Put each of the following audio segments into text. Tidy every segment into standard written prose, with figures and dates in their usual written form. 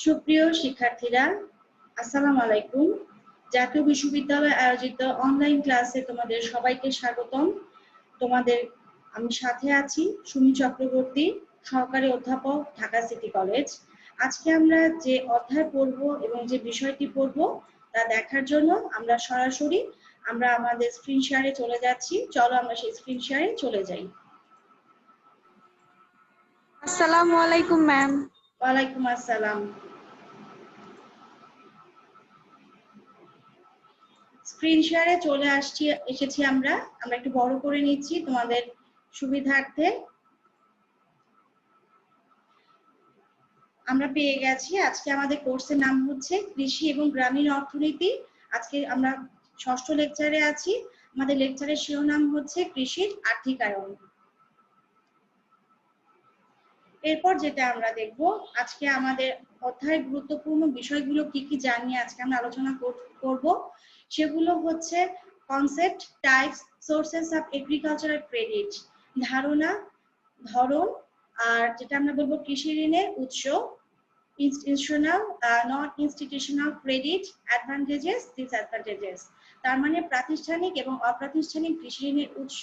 সুপ্রিয় শিক্ষার্থীরা, আসসালামু আলাইকুম। জাতীয় বিশ্ববিদ্যালয় আয়োজিত অনলাইন ক্লাসে তোমাদের সবাইকে স্বাগতম। তোমাদের আমি সাথে আছি সুমি চক্রবর্তী, সহকারী অধ্যাপক, ঢাকা সিটি কলেজ। আজকে আমরা যে অধ্যায় পড়ব এবং যে বিষয়টি পড়ব তা দেখার জন্য আমরা সরাসরি আমাদের স্ক্রিন শেয়ারে চলে যাচ্ছি। চলো আমরা সেই স্ক্রিন শেয়ারে চলে যাই। আসসালামু আলাইকুম ম্যাম। ওয়ালাইকুম আসসালাম। স্ক্রিন শেয়ারে চলে এসেছি আমরা একটু বড় করে নিচ্ছি তোমাদের সুবিধার্থে। আমরা পেয়ে গেছি। আজকে আমাদের কোর্সের নাম হচ্ছে কৃষি এবং গ্রামীণ অর্থনীতি। আজকে আমরা ষষ্ঠ লেকচারে আছি। আমাদের লেকচারের শিরোনাম হচ্ছে কৃষির আর্থিকায়ন। এরপর যেটা আমরা দেখব, আজকে আমাদের অধ্যায়ের গুরুত্বপূর্ণ বিষয়গুলো কি কি জানিয়ে আজকে আমরা আলোচনা করব, সেগুলো হচ্ছে concept, types, sources of agricultural credit, ধারণা, ধরন, আর যেটা আমরা বলবো কৃষি ঋণের উৎস, ইনস্টিটিউশনাল নন ইনস্টিটিউশনাল ক্রেডিট, অ্যাডভান্টেজেস, ডিসঅ্যাডভান্টেজেস। তার মানে প্রাতিষ্ঠানিক এবং অপ্রাতিষ্ঠানিক কৃষি ঋণের উৎস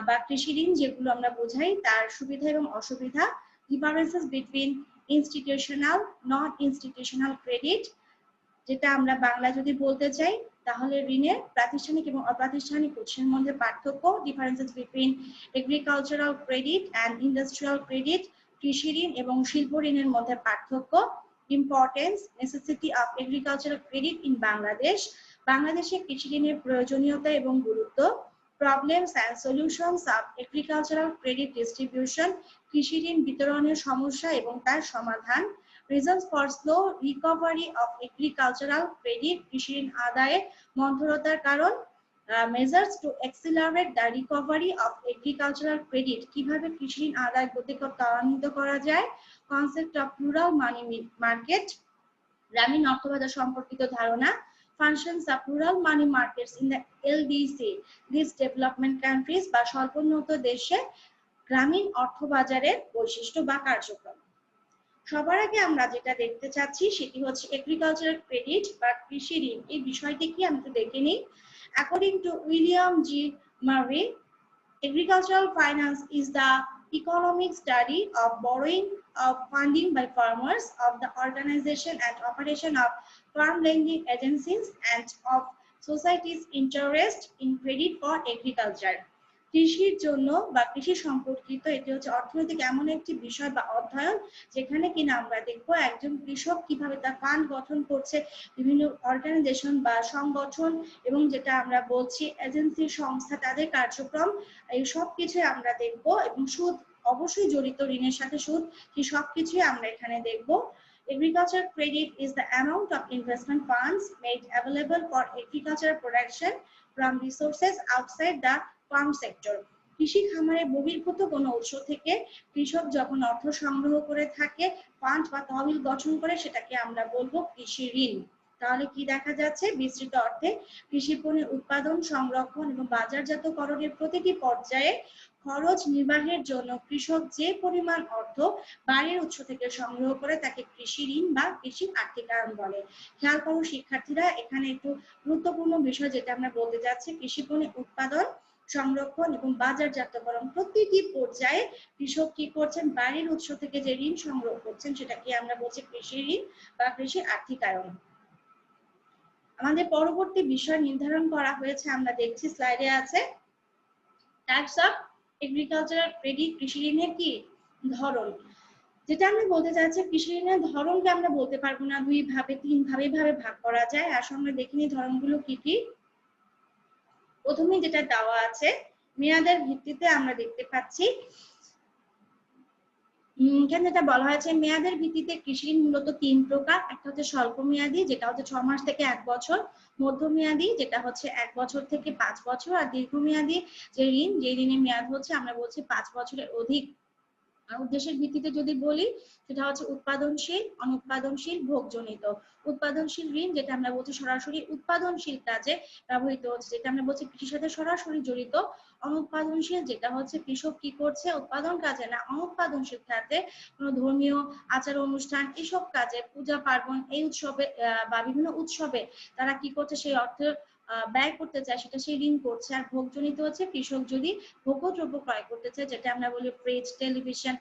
বা কৃষি ঋণ যেগুলো আমরা বোঝাই তার সুবিধা এবং অসুবিধা, ডিফারেন্সেস বিটুইন ইনস্টিটিউশনাল নন ইনস্টিটিউশনাল ক্রেডিট, যেটা আমরা বাংলা যদি বলতে চাই তাহলে ঋণের প্রাতিষ্ঠানিক এবং অপ্রাতিষ্ঠানিক উৎসের মধ্যে পার্থক্য, differences between agricultural credit and industrial credit, কৃষি ঋণ এবং শিল্প ঋণের মধ্যে পার্থক্য, importance, necessity of agricultural credit in Bangladesh, বাংলাদেশে কৃষি ঋণের প্রয়োজনীয়তা এবং গুরুত্ব, problems and solutions of agricultural credit distribution, কৃষি ঋণ বিতরণের সমস্যা এবং তার সমাধান, reasons for slow recovery of agricultural credit, কৃষি ঋণ আদায়ে মন্থরতার কারণ, measures to accelerate the recovery of agricultural credit, কিভাবে কৃষি ঋণ আদায় গতি ত্বরান্বিত করা যায়, concept of rural money market, গ্রামীণ অর্থবাজার সম্পর্কিত ধারণা, functions of rural money markets in the LDC, least development countries বা স্বল্পোন্নত দেশে গ্রামীণ অর্থবাজারের বৈশিষ্ট্য বা কার্যক্রম। সবার আগে আমরা যেটা দেখতে চাচ্ছি সেটি হচ্ছে এগ্রিকালচারাল ক্রেডিট বা কৃষি ঋণ। এই বিষয়টি কি আমি একটু দেখে নিই। অ্যাকর্ডিং টু উইলিয়াম জি মারি, agricultural finance is the economic study of borrowing of funding by farmers, of the organization and operation of farm lending agencies, and of society's interest in credit for agriculture. কৃষির জন্য বা কৃষি সম্পর্কিত এটি হচ্ছে অর্থনৈতিক এমন একটি বিষয় বা অধ্যয়ন যেখানে কিনা আমরা দেখবো একজন কৃষক কিভাবে তার ফান্ড গঠন করছে, বিভিন্ন অর্গানাইজেশন বা সংগঠন এবং যেটা আমরা বলছি এজেন্সি সংস্থা তাদের কার্যক্রম, এই সব কিছুই আমরা দেখবো এবং সুদ অবশ্যই জড়িত, ঋণের সাথে সুদ, কি সবকিছুই আমরা এখানে দেখবো। Agricultural credit is the amount of investment funds made available for agricultural production from resources outside the farm sector. কৃষি খামারের বহির্ভূত কোনো উৎস থেকে কৃষক যখন অর্থ সংগ্রহ করে থাকে, ফান্ড বা তহবিল গঠন করে, সেটাকে আমরা বলবো কৃষি ঋণ। তাহলে কি দেখা যাচ্ছে, বিস্তৃত অর্থে কৃষি পণ্যের উৎপাদন, সংরক্ষণ এবং বাজারজাতকরণের প্রতিটি পর্যায়ে খরচ নির্বাহের জন্য কৃষক যে পরিমাণ অর্থ বাইরের উৎস থেকে সংগ্রহ করে তাকে কৃষি ঋণ বা কৃষি আর্থিকায়ন বলে। খেয়াল করো শিক্ষার্থীরা, এখানে একটু গুরুত্বপূর্ণ বিষয় যেটা আমরা বলতে যাচ্ছি, কৃষি পণ্যের উৎপাদন, সংরক্ষণ এবং বাজারজাতকরণ প্রতিটি পর্যায়ে কৃষক কি করছেন, বাইরের উৎস থেকে যে ঋণ সংগ্রহ করছেন সেটাকে আমরা বলছি কৃষি ঋণ বা কৃষি আর্থিকায়ন। আমাদের পরবর্তী বিষয় নির্ধারণ করা হয়েছে, আমরা দেখছি স্লাইডে আছে, টাইপস অফ এগ্রিকালচারাল ক্রেডিট, কৃষি ঋণের কি ধরন। যেটা আমরা বলতে চাচ্ছি, কৃষি ঋণের ধরনকে আমরা বলতে পারবো না, দুই ভাবে তিন ভাবে ভাগ করা যায়। আর সঙ্গে দেখিনি ধরনগুলো কি কি। প্রথমে যেটা দেওয়া আছে মেয়াদের ভিত্তিতে আমরা দেখতে পাচ্ছি, এখানে যেটা বলা হয়েছে মেয়াদের ভিত্তিতে কৃষি ঋণ মূলত তিন প্রকার। একটা হচ্ছে স্বল্প মেয়াদী, যেটা হচ্ছে 6 মাস থেকে 1 বছর, মধ্যমেয়াদী যেটা হচ্ছে 1 বছর থেকে 5 বছর, আর দীর্ঘমেয়াদী যে ঋণ, যে ঋণের মেয়াদ হচ্ছে আমরা বলছি 5 বছরের অধিক। আর উদ্দেশ্যের ভিত্তিতে যদি বলি সেটা হচ্ছে উৎপাদনশীল, অনুৎপাদনশীল, ভোগজনিত। উৎপাদনশীল ঋণ যেটা আমরা বলছি সরাসরি উৎপাদনশীল কাজে ব্যবহৃত হচ্ছে, যেটা আমরা বলছি কৃষির সাথে সরাসরি জড়িত। অনুৎপাদনশীল যেটা হচ্ছে কৃষক কি করছে উৎপাদন কাজে না, অনুৎপাদনশীল খাতে কোনো ধর্মীয় আচার অনুষ্ঠান এসব কাজে, পূজা পার্বণ এই উৎসবে বা বিভিন্ন উৎসবে তারা কি করছে সেই অর্থ ব্যয় করতে চায়, সেটা সেই ঋণ করছে। আর ভোগজনিত হচ্ছে কৃষক যদি ভোগ্যদ্রব্য ক্রয় করতে চায়, যেটা আমরা বলি ফ্রিজ, টেলিভিশন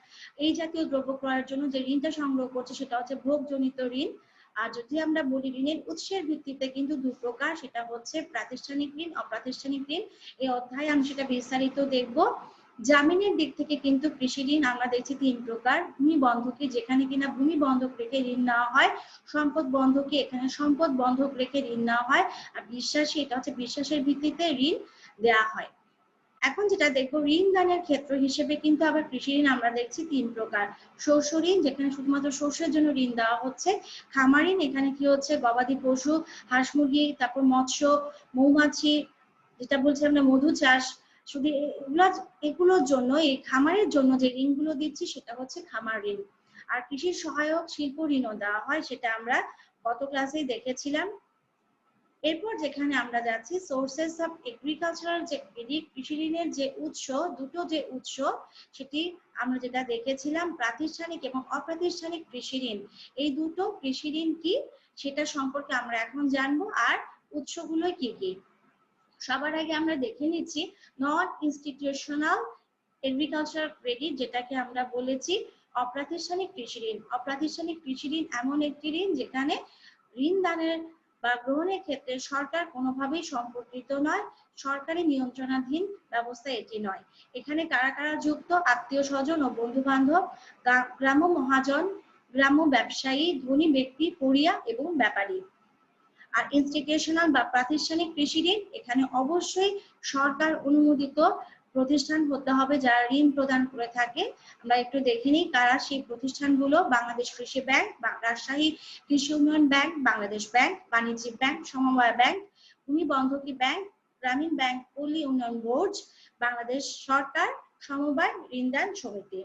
এই জাতীয় দ্রব্য ক্রয়ের জন্য যে ঋণটা সংগ্রহ করছে সেটা হচ্ছে ভোগজনিত ঋণ। আর যদি আমরা বলি ঋণের উৎসের ভিত্তিতে কিন্তু দুই প্রকার, সেটা হচ্ছে প্রাতিষ্ঠানিক ঋণ, অপ্রাতিষ্ঠানিক ঋণ। এই অধ্যায়ে আমি সেটা বিস্তারিত দেখব। জামিনের দিক থেকে কিন্তু কৃষি ঋণ আমরা দেখছি তিন প্রকার। ভূমি বন্ধকি, যেখানে কিনা ভূমি বন্ধক রেখে ঋণ নেওয়া হয়। সম্পদ বন্ধকি, এখানে সম্পদ বন্ধক রেখে ঋণ নেওয়া হয়। আর বিশ্বাসী, এটা হচ্ছে বিশ্বাসের ভিত্তিতে ঋণ দেওয়া হয়। এখন যেটা দেখবো ঋণ দানের ক্ষেত্র হিসেবে কিন্তু আবার কৃষি ঋণ আমরা দেখছি তিন প্রকার। শস্য ঋণ, যেখানে শুধুমাত্র শস্যের জন্য ঋণ দেওয়া হচ্ছে। খামার ঋণ, এখানে কি হচ্ছে গবাদি পশু, হাঁস মুরগি, তারপর মৎস্য, মৌমাছি, যেটা বলছি আমরা মধু চাষ, শুধু এগুলোর জন্য, এই খামারের জন্য যে ঋণগুলো দিচ্ছি সেটা হচ্ছে খামার ঋণ। আর কৃষির সহায়ক শিল্প ঋণও দেওয়া হয়, সেটা আমরা গত ক্লাসেই দেখেছিলাম। এরপর যেখানে আমরা যাচ্ছি সোর্সেস অফ এগ্রিকালচারাল, যে কৃষি ঋণের যে উৎস, দুটো যে উৎস সেটি আমরা যেটা দেখেছিলাম প্রাতিষ্ঠানিক এবং অপ্রাতিষ্ঠানিক কৃষি ঋণ। এই দুটো কৃষি ঋণ কি সেটা সম্পর্কে আমরা এখন জানবো, আর উৎসগুলো কি কি। সবার আগে আমরা দেখে নিচ্ছি নন ইনস্টিটিউশনাল এগ্রিকালচারাল ক্রেডিট, যেটাকে আমরা বলেছি অপ্রাতিষ্ঠানিক কৃষি ঋণ। অপ্রাতিষ্ঠানিক কৃষি ঋণ এমন একটি ঋণ যেখানে ঋণ দানের বা গ্রহণের ক্ষেত্রে সরকার কোনোভাবেই সম্পর্কিত নয়, সরকারি নিয়ন্ত্রণাধীন ব্যবস্থা এটি নয়। এখানে কারা কারা যুক্ত? আত্মীয় স্বজন ও বন্ধু বান্ধব, গ্রাম্য মহাজন, গ্রাম্য ব্যবসায়ী, ধনী ব্যক্তি, পড়িয়া এবং ব্যাপারী। আর ইনস্টিটিউশনাল বা প্রাতিষ্ঠানিক কৃষি ঋণ, এখানে অবশ্যই সরকার অনুমোদিত প্রতিষ্ঠান হতে হবে যারা ঋণ প্রদান করে থাকে। আমরা একটু দেখে নিই কারা সেই প্রতিষ্ঠানগুলো। বাংলাদেশ কৃষি ব্যাংক, রাজশাহী কৃষি উন্নয়ন ব্যাংক, বাংলাদেশ ব্যাংক, বাণিজ্যিক ব্যাংক, সমবায় ব্যাংক, ভূমি বন্ধকি ব্যাংক, গ্রামীণ ব্যাংক, পল্লী উন্নয়ন বোর্ড, বাংলাদেশ সরকার সমবায় ঋণদান সমিতি।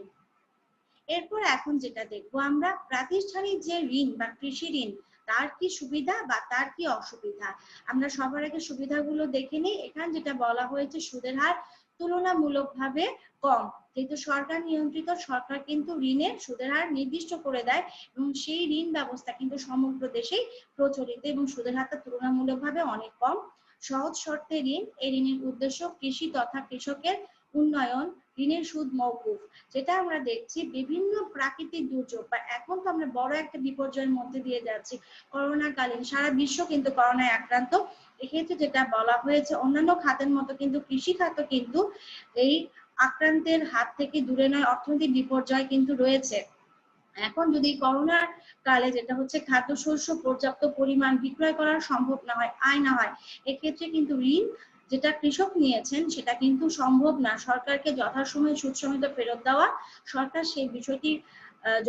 এরপর এখন যেটা দেখবো আমরা প্রাতিষ্ঠানিক যে ঋণ বা কৃষি ঋণ, তার কি সুবিধা বা তার কি অসুবিধা। আমরা সবার আগে সুবিধাগুলো দেখে নিই। এখানে যেটা বলা হয়েছে সুদের হার তুলনামূলকভাবে কম, যেহেতু সরকার নিয়ন্ত্রিত, সরকার কিন্তু ঋণের সুদের হার নির্দিষ্ট করে দেয় এবং সেই ঋণ ব্যবস্থা কিন্তু সমগ্র দেশেই প্রচলিত এবং সুদের হারটা তুলনামূলকভাবে অনেক কম। সহজ শর্তে ঋণ, এই ঋণের উদ্দেশ্য কৃষি তথা কৃষকের উন্নয়ন। ঋণের সুদ মওকুফ, যেটা আমরা দেখছি বিভিন্ন প্রাকৃতিক দুর্যোগ বা এখন তো আমরা বড় একটা বিপর্যয়ের মধ্যে দিয়ে যাচ্ছি, করোনাকালীন সারা বিশ্ব কিন্তু করোনায় আক্রান্ত। এক্ষেত্রে যেটা বলা হয়েছে অন্যান্য খাতের মতো কিন্তু কৃষি খাত কিন্তু এই আক্রান্তের হাত থেকে দূরে নয়, অর্থনৈতিক বিপর্যয় কিন্তু রয়েছে। এখন যদি করোনার কালে যেটা হচ্ছে খাদ্যশস্য পর্যাপ্ত পরিমাণ বিক্রয় করা সম্ভব না হয়, আয় না হয়, এক্ষেত্রে কিন্তু ঋণ যেটা কৃষক নিয়েছেন সেটা কিন্তু সম্ভব না সরকারকে যথাসময়ে সুদ সমেত ফেরত দেওয়া। সরকার সেই বিষয়টি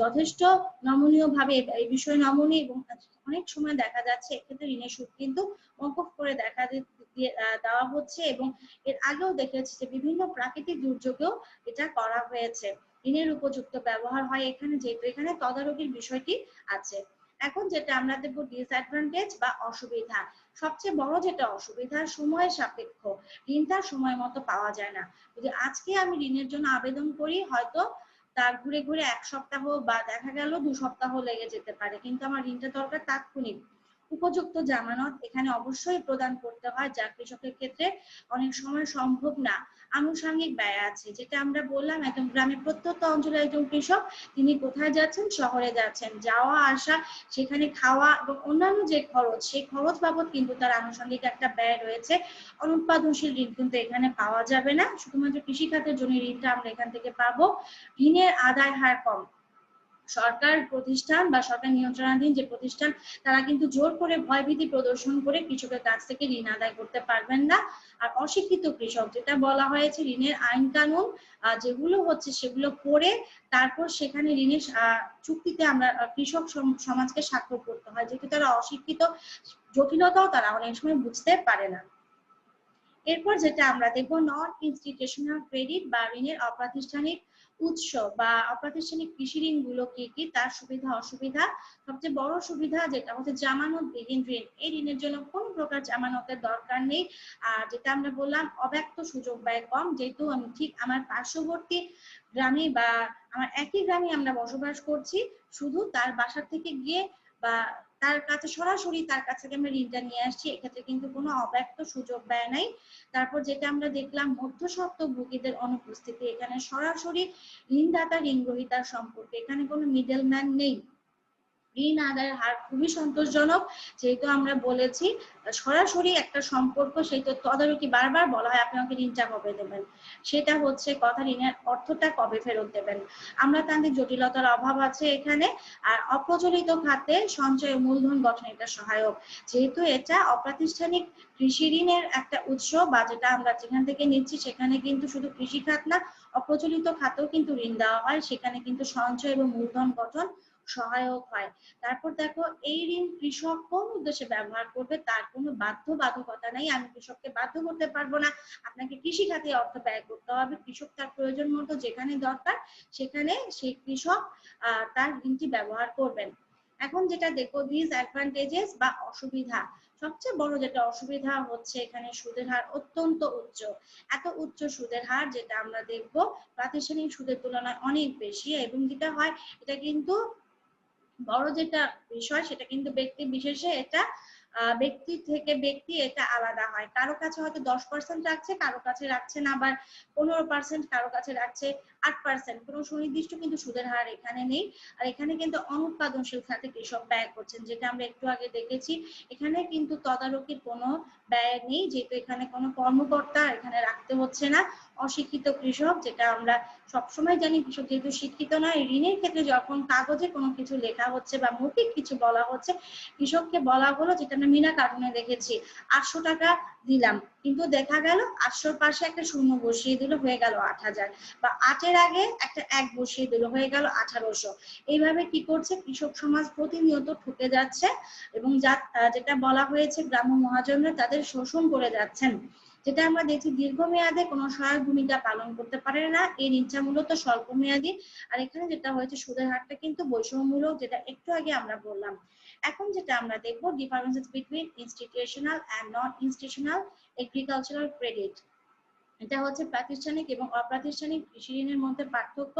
যথেষ্ট নমনীয় ভাবে এই বিষয়ে নমনীয়, এবং অনেক সময় দেখা যাচ্ছে এক্ষেত্রে ঋণের সুদ কিন্তু মওকুফ করে দেওয়া হচ্ছে, এবং এর আগেও দেখেছি যে বিভিন্ন প্রাকৃতিক দুর্যোগেও এটা করা হয়েছে। ঋণের উপযুক্ত ব্যবহার হয় এখানে, যেহেতু এখানে তদারকির বিষয়টি আছে। এখন যেটা আমরা দেখবো ডিসঅ্যাডভান্টেজ বা অসুবিধা। সবচেয়ে বড় যেটা অসুবিধা, সময়ের সাপেক্ষ, ঋণটা সময় মতো পাওয়া যায় না। যদি আজকে আমি ঋণের জন্য আবেদন করি, হয়তো তার ঘুরে ঘুরে 1 সপ্তাহ বা দেখা গেল 2 সপ্তাহ লেগে যেতে পারে, কিন্তু আমার ঋণটা দরকার তাৎক্ষণিক। উপযুক্ত জামানত এখানে অবশ্যই প্রদান করতে হয়, যা কৃষকের ক্ষেত্রে অনেক সময় সম্ভব না। আনুষঙ্গিক ব্যয় আছে, যেটা আমরা বললাম একদম গ্রামের প্রত্যন্ত অঞ্চলে একজন কৃষক তিনি কোথায় যাচ্ছেন, শহরে যাচ্ছেন, যাওয়া আসা, সেখানে খাওয়া এবং অন্যান্য যে খরচ, সেই খরচ বাবদ কিন্তু তার আনুষঙ্গিক একটা ব্যয় রয়েছে। অনুৎপাদনশীল ঋণ কিন্তু এখানে পাওয়া যাবে না, শুধুমাত্র কৃষি খাতের জন্য ঋণটা আমরা এখান থেকে পাবো। ঋণের আদায় হার কম, সরকার প্রতিষ্ঠান বা সরকার নিয়ন্ত্রণাধীন যে প্রতিষ্ঠান তারা কিন্তু জোর করে ভয়ভীতি প্রদর্শন করে কৃষকের কাছ থেকে ঋণ আদায় করতে পারবেন না। আর অশিক্ষিত কৃষক, যেটা বলা হয়েছে ঋণের আইন কানুন যেগুলো হচ্ছে সেগুলো পড়ে তারপর সেখানে ঋণের চুক্তিতে আমরা কৃষক সমাজকে স্বাক্ষর করতে হয়, যেহেতু তারা অশিক্ষিত, জটিলতাও তারা অনেক সময় বুঝতে পারে না। এরপর যেটা আমরা দেখবো নন ইনস্টিটিউশনাল ক্রেডিট বা ঋণের অপ্রাতিষ্ঠানিক উৎস বা অপ্রাতিষ্ঠানিক কৃষি ঋণগুলো কি কি, তার সুবিধা অসুবিধা। সবচেয়ে বড় সুবিধা যেটা হচ্ছে জামানতবিহীন ঋণ। এই ঋণের জন্য কোনো প্রকার জামানতের দরকার নেই। আর যেটা আমরা বললাম অব্যক্ত সুযোগ ব্যয় কম, যেহেতু আমি ঠিক আমার পার্শ্ববর্তী গ্রামে বা আমার একই গ্রামে আমরা বসবাস করছি, শুধু তার বাসা থেকে গিয়ে বা তার কাছে সরাসরি তার কাছ থেকে আমরা ঋণটা নিয়ে আসছি, এক্ষেত্রে কিন্তু কোনো অব্যক্ত সুযোগ ব্যয় নাই। তারপর যেটা আমরা দেখলাম মধ্যস্বত্বভোগীদের অনুপস্থিতি, এখানে সরাসরি ঋণদাতা ঋণ গ্রহীতার সম্পর্কে, এখানে কোনো মিডলম্যান নেই। ঋণ আদায়ের হার খুবই সন্তোষজনক, যেহেতু আমরা বলেছি সরাসরি একটা সম্পর্ক, সেই তো তদারকি বারবার বলা হয় আপনি আমাকে ঋণটা কবে দেবেন, সেটা হচ্ছে কথা, ঋণের অর্থটা কবে ফেরত দেবেন। আমলাতান্ত্রিক জটিলতার অভাব আছে এখানে। আর অপ্রচলিত খাতে সঞ্চয় মূলধন গঠন এটা সহায়ক, যেহেতু এটা অপ্রাতিষ্ঠানিক কৃষি ঋণের একটা উৎস বা যেটা আমরা যেখান থেকে নিচ্ছি সেখানে কিন্তু শুধু কৃষি খাত না, অপ্রচলিত খাতেও কিন্তু ঋণ দেওয়া হয়, সেখানে কিন্তু সঞ্চয় এবং মূলধন গঠন সহায়ক হয়। তারপর দেখো এই ঋণ কৃষক কোন উদ্দেশ্যে ব্যবহার করবে তার কোনো বাধ্যবাধকতা নাই। আমি কৃষককে বাধ্য করতে পারবো না আপনাকে কৃষি খাতে অর্থ ব্যয় করতে হবে, কৃষক তার প্রয়োজন মতো যেখানে দরকার সেখানে সেই কৃষক তার ঋণটি ব্যবহার করবেন। এখন যেটা দেখো ডিসঅ্যাডভান্টেজেস বা অসুবিধা, সবচেয়ে বড় যেটা অসুবিধা হচ্ছে এখানে সুদের হার অত্যন্ত উচ্চ। এত উচ্চ সুদের হার যেটা আমরা দেখবো প্রাতিষ্ঠানিক সুদের তুলনায় অনেক বেশি, এবং যেটা হয় এটা কিন্তু বড় যেটা বিষয় সেটা কিন্তু ব্যক্তি বিশেষে এটা ব্যক্তি থেকে ব্যক্তি এটা আলাদা হয়। কারো কাছে হয়তো 10% রাখছে, কারো কাছে রাখছে না, আবার 15%, কারো কাছে রাখছে 8%। কোনো সুনির্দিষ্ট কিন্তু সুদের হার এখানে নেই। আর এখানে কিন্তু অনুৎপাদনশীল খাতে কৃষক ব্যয় করছেন, যেটা আমরা একটু আগে দেখেছি। এখানে কিন্তু তদারকির কোনো ব্যয় নেই, যেহেতু এখানে কোনো কর্মকর্তা এখানে রাখতে হচ্ছে না। অশিক্ষিত কৃষক, যেটা আমরা সবসময় জানি কৃষক যেহেতু শিক্ষিত নয়, ঋণের ক্ষেত্রে যখন কাগজে কোনো কিছু লেখা হচ্ছে বা মৌখিক কিছু বলা হচ্ছে, কৃষককে বলা হলো, যেটা আমরা মিনা কার্টুনে দেখেছি, 800 টাকা দিলাম, কিন্তু দেখা গেল 800-র পাশে একটা শূন্য বসিয়ে দিল, হয়ে গেল 8000, বা 8-এর আগে একটা 1 বসিয়ে দিল, হয়ে গেল 1800। এইভাবে কি করছে কৃষক সমাজ প্রতিনিয়ত ঠকে যাচ্ছে, এবং যেটা বলা হয়েছে গ্রাম্য মহাজনরা তাদের শোষণ করে যাচ্ছেন, যেটা আমরা দেখছি দীর্ঘমেয়াদে কোনো সহায়ক ভূমিকা পালন করতে পারে না। এই ঋণটা মূলত স্বল্প মেয়াদী। আর এখানে যেটা হয়েছে সুদের হারটা কিন্তু বৈষম্যমূলক, যেটা একটু আগে আমরা বললাম। এখন যেটা আমরা দেখবো differences between institutional and non institutional agricultural credit. এটা হচ্ছে প্রাতিষ্ঠানিক এবং অপ্রাতিষ্ঠানিক কৃষি ঋণের মধ্যে পার্থক্য।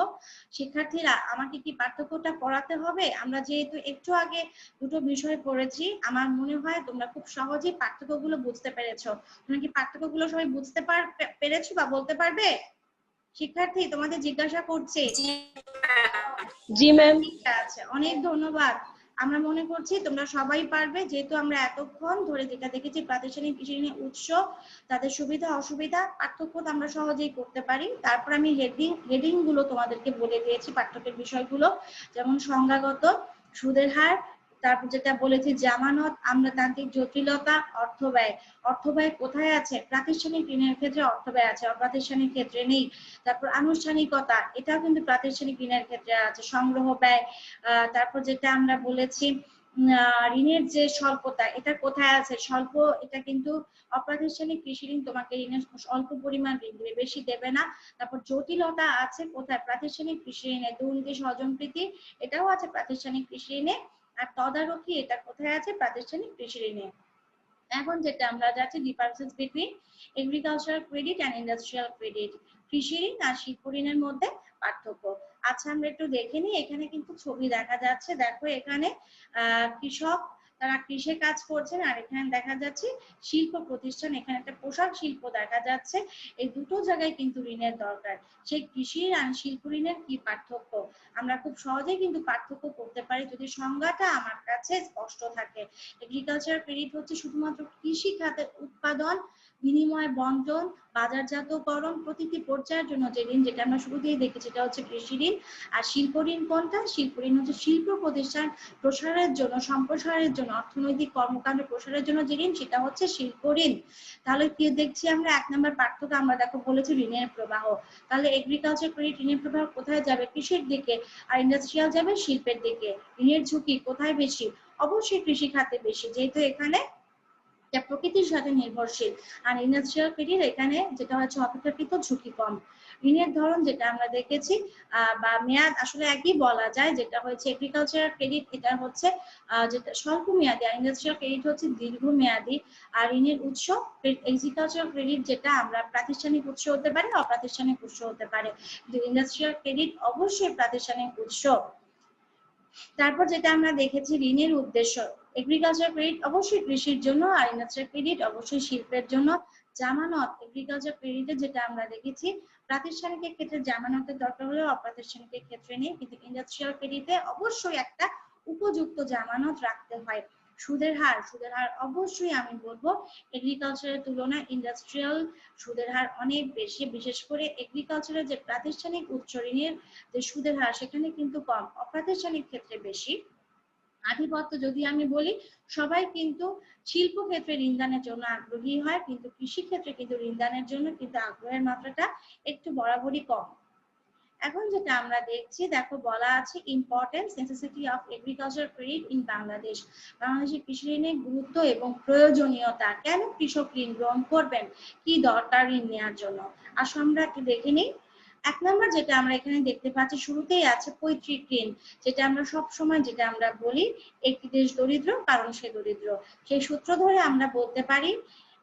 শিক্ষার্থীরা আমাকে কি পার্থক্যটা পড়াতে হবে? আমরা যেহেতু একটু আগে দুটো বিষয় পড়েছি, আমার মনে হয় তোমরা খুব সহজেই পার্থক্যগুলো বুঝতে পেরেছো। তোমরা কি পার্থক্যগুলো সবাই বুঝতে পেরেছো বা বলতে পারবে? শিক্ষার্থী তোমাদের জিজ্ঞাসা করছে। জি ম্যাম। ঠিক আছে, অনেক ধন্যবাদ। আমরা মনে করছি তোমরা সবাই পারবে, যেহেতু আমরা এতক্ষণ ধরে যেটা দেখেছি প্রাতিষ্ঠানিক কৃষি ঋণের উৎস, তাদের সুবিধা অসুবিধা, পার্থক্য আমরা সহজেই করতে পারি। তারপর আমি হেডিং গুলো তোমাদেরকে বলে দিয়েছি, পার্থক্যের বিষয়গুলো, যেমন সংজ্ঞাগত, সুদের হার, তারপর যেটা বলেছি জামানত, আমলাতান্ত্রিক জটিলতা, অর্থব্যয় কোথায় আছে? প্রাতিষ্ঠানিক ঋণের ক্ষেত্রে অর্থব্যয় আছে, অপ্রাতিষ্ঠানিক ক্ষেত্রে নেই। তারপর আনুষ্ঠানিকতা, এটাও কিন্তু প্রাতিষ্ঠানিক ঋণের ক্ষেত্রে আছে। সংগ্রহ ব্যয়, তারপর যেটা আমরা বলেছি ঋণের যে স্বল্পতা, এটা কোথায় আছে? স্বল্প, এটা কিন্তু অপ্রাতিষ্ঠানিক কৃষি ঋণ তোমাকে ঋণের অল্প পরিমাণ ঋণ দেবে, বেশি দেবে না। তারপর জটিলতা আছে কোথায়? প্রাতিষ্ঠানিক কৃষি ঋণে। দুর্নীতি স্বজনপ্রীতি, এটাও আছে প্রাতিষ্ঠানিক কৃষি ঋণে। আর তদারকি, এটা কোথায় আছে? প্রাতিষ্ঠানিক কৃষি ঋণে। এখন যেটা আমরা যাচ্ছি differences between agricultural credit and industrial credit, কৃষি ঋণ আর শিল্প ঋণের মধ্যে পার্থক্য। আচ্ছা আমরা একটু দেখে নিই। এখানে কিন্তু ছবি দেখা যাচ্ছে, দেখো এখানে কৃষক তারা কৃষি কাজ করছেন, আর এখানে দেখা যাচ্ছে শিল্প প্রতিষ্ঠান, এখানে একটা পোশাক শিল্প দেখা যাচ্ছে। এই দুটো জায়গায় কিন্তু ঋণের দরকার। সেই কৃষি আর শিল্প ঋণের কি পার্থক্য, আমরা খুব সহজেই কিন্তু পার্থক্য করতে পারি যদি সংজ্ঞাটা আমার কাছে স্পষ্ট থাকে। এগ্রিকালচার ক্রেডিট হচ্ছে শুধুমাত্র কৃষি খাতের উৎপাদন, বিনিময়, বন্টন, বাজারজাতকরণ প্রতিটি পর্যায়ের জন্য যে ঋণ, যেটা আমরা শুরুতেই দেখেছি, এটা হচ্ছে কৃষি ঋণ। আর শিল্প ঋণ কোনটা? শিল্প ঋণ হচ্ছে শিল্প প্রতিষ্ঠান প্রসারের জন্য, সম্প্রসারের জন্য, অর্থনৈতিক কর্মকাণ্ড প্রসারের জন্য যে ঋণ, সেটা হচ্ছে শিল্প ঋণ। তাহলে কি দেখছি আমরা? 1 নম্বর পার্থক্য আমরা দেখো বলেছি ঋণের প্রবাহ। তাহলে এগ্রিকালচার ক্রেডিট ঋণের প্রবাহ কোথায় যাবে? কৃষির দিকে। আর ইন্ডাস্ট্রিয়াল যাবে শিল্পের দিকে। ঋণের ঝুঁকি কোথায় বেশি? অবশ্যই কৃষি খাতে বেশি, যেহেতু এখানে যা প্রকৃতির সাথে নির্ভরশীল। আর ইন্ডাস্ট্রিয়াল ক্রেডিট এখানে যেটা হচ্ছে অপেক্ষাকৃত ঝুঁকি কম। ঋণের ধরন যেটা আমরা দেখেছি বা মেয়াদ আসলে একই বলা যায়, যেটা হচ্ছে এগ্রিকালচারাল ক্রেডিট এটা হচ্ছে যেটা স্বল্প মেয়াদী, আর ইন্ডাস্ট্রিয়াল ক্রেডিট হচ্ছে দীর্ঘমেয়াদী। আর ঋণের উৎস এগ্রিকালচারাল ক্রেডিট যেটা আমরা প্রাতিষ্ঠানিক উৎস হতে পারে, অপ্রাতিষ্ঠানিক উৎস হতে পারে, কিন্তু ইন্ডাস্ট্রিয়াল ক্রেডিট অবশ্যই প্রাতিষ্ঠানিক উৎস। তারপর যেটা আমরা দেখেছি ঋণের উদ্দেশ্য, এগ্রিকালচার ক্রেডিট অবশ্যই কৃষির জন্য, আর ইন্ডাস্ট্রিয়াল ক্রেডিট অবশ্যই শিল্পের জন্য। জামানত এগ্রিকালচার ক্রেডিটে যেটা আমরা দেখেছি প্রাতিষ্ঠানিকের ক্ষেত্রে জামানতের দরকার হলেও অপ্রাতিষ্ঠানিকের ক্ষেত্রে নেই, কিন্তু ইন্ডাস্ট্রিয়াল ক্রেডিটে অবশ্যই একটা উপযুক্ত জামানত রাখতে হয়। সুদের হার অবশ্যই আমি বলবো এগ্রিকালচারের তুলনায় ইন্ডাস্ট্রিয়াল সুদের হার অনেক বেশি, বিশেষ করে এগ্রিকালচারের যে প্রাতিষ্ঠানিক উচ্চ ঋণের যে সুদের হার সেখানে কিন্তু কম, অপ্রাতিষ্ঠানিক ক্ষেত্রে বেশি। আধিপত্য যদি আমি বলি, সবাই কিন্তু শিল্প ক্ষেত্রে ঋণদানের জন্য আগ্রহী হয়, কিন্তু কৃষি ক্ষেত্রে কিন্তু ঋণদানের জন্য কিন্তু আগ্রহের মাত্রাটা একটু বরাবরই কম। এখন যেটা আমরা দেখছি, দেখো বলা আছে importance necessity of agriculture credit in Bangladesh. বাংলাদেশের কৃষি ঋণের গুরুত্ব এবং প্রয়োজনীয়তা, কেন কৃষক ঋণ গ্রহণ করবেন, কি দরকার ঋণ নেওয়ার জন্য। আসলে আমরা একটু দেখে নিই। এক নম্বর যেটা আমরা এখানে দেখতে পাচ্ছি শুরুতেই আছে পৈতৃক ঋণ, যেটা আমরা সব সময় যেটা আমরা বলি একটি দেশ দরিদ্র কারণ সে দরিদ্র, সেই সূত্র ধরে আমরা বলতে পারি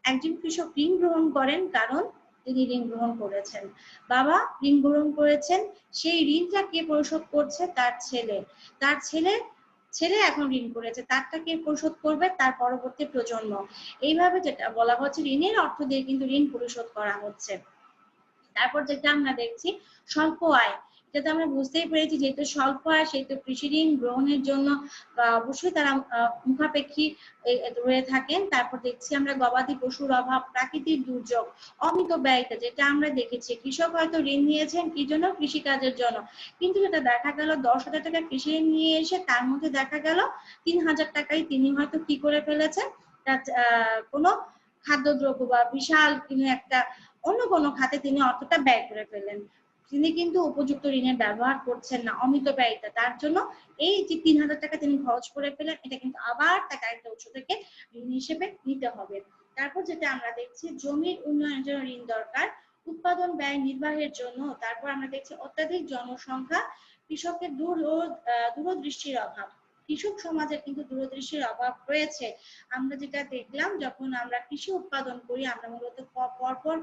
একজন কৃষক ঋণ গ্রহণ করেন কারণ তিনি ঋণ গ্রহণ করেছেন। বাবা ঋণ গ্রহণ করেছেন, সেই ঋণটা কে পরিশোধ করছে, তার ছেলে এখন ঋণ করেছে, তারটা কে পরিশোধ করবে, তার পরবর্তী প্রজন্ম। এইভাবে যেটা বলা হচ্ছে ঋণের অর্থ দিয়ে কিন্তু ঋণ পরিশোধ করা হচ্ছে। তারপর যেটা আমরা দেখছি স্বল্প আয়, এটাতে আমরা বুঝতেই পেরেছি যেহেতু স্বল্প আয় সেহেতু কৃষি ঋণ গ্রহণের জন্য অবশ্যই তারা মুখাপেক্ষী হয়ে থাকেন। তারপর দেখছি আমরা গবাদি পশুর অভাব, প্রাকৃতিক দুর্যোগ, অমিত ব্যয়িতা, যেটা আমরা দেখেছি কৃষক হয়তো ঋণ নিয়েছেন কি জন্য, কৃষিকাজের জন্য, কিন্তু যেটা দেখা গেল 10,000 টাকা কৃষি ঋণ নিয়ে এসে তার মধ্যে দেখা গেল 3,000 টাকাই তিনি হয়তো কি করে ফেলেছেন, তার কোনো খাদ্যদ্রব্য বা বিশাল তিনি একটা অন্য কোনো খাতে তিনি অর্থটা ব্যয় করে ফেললেন, তিনি কিন্তু উপযুক্ত ঋণের ব্যবহার করছেন না, অমিত ব্যয়িতা। তার জন্য এই যে 3,000 টাকা তিনি খরচ করে ফেলেন, এটা কিন্তু আবার তাকে আরেকটা উৎস থেকে ঋণ হিসেবে নিতে হবে। তারপর যেটা আমরা দেখছি জমির উন্নয়নের জন্য ঋণ দরকার, উৎপাদন ব্যয় নির্বাহের জন্য। তারপর আমরা দেখছি অত্যাধিক জনসংখ্যা, কৃষকের দূরদৃষ্টির অভাব, কৃষক সমাজের কিন্তু দূরদৃষ্টির অভাব রয়েছে। আমরা যেটা দেখলাম যখন আমরা কৃষি উৎপাদন করি, আমরা মূলত পরপর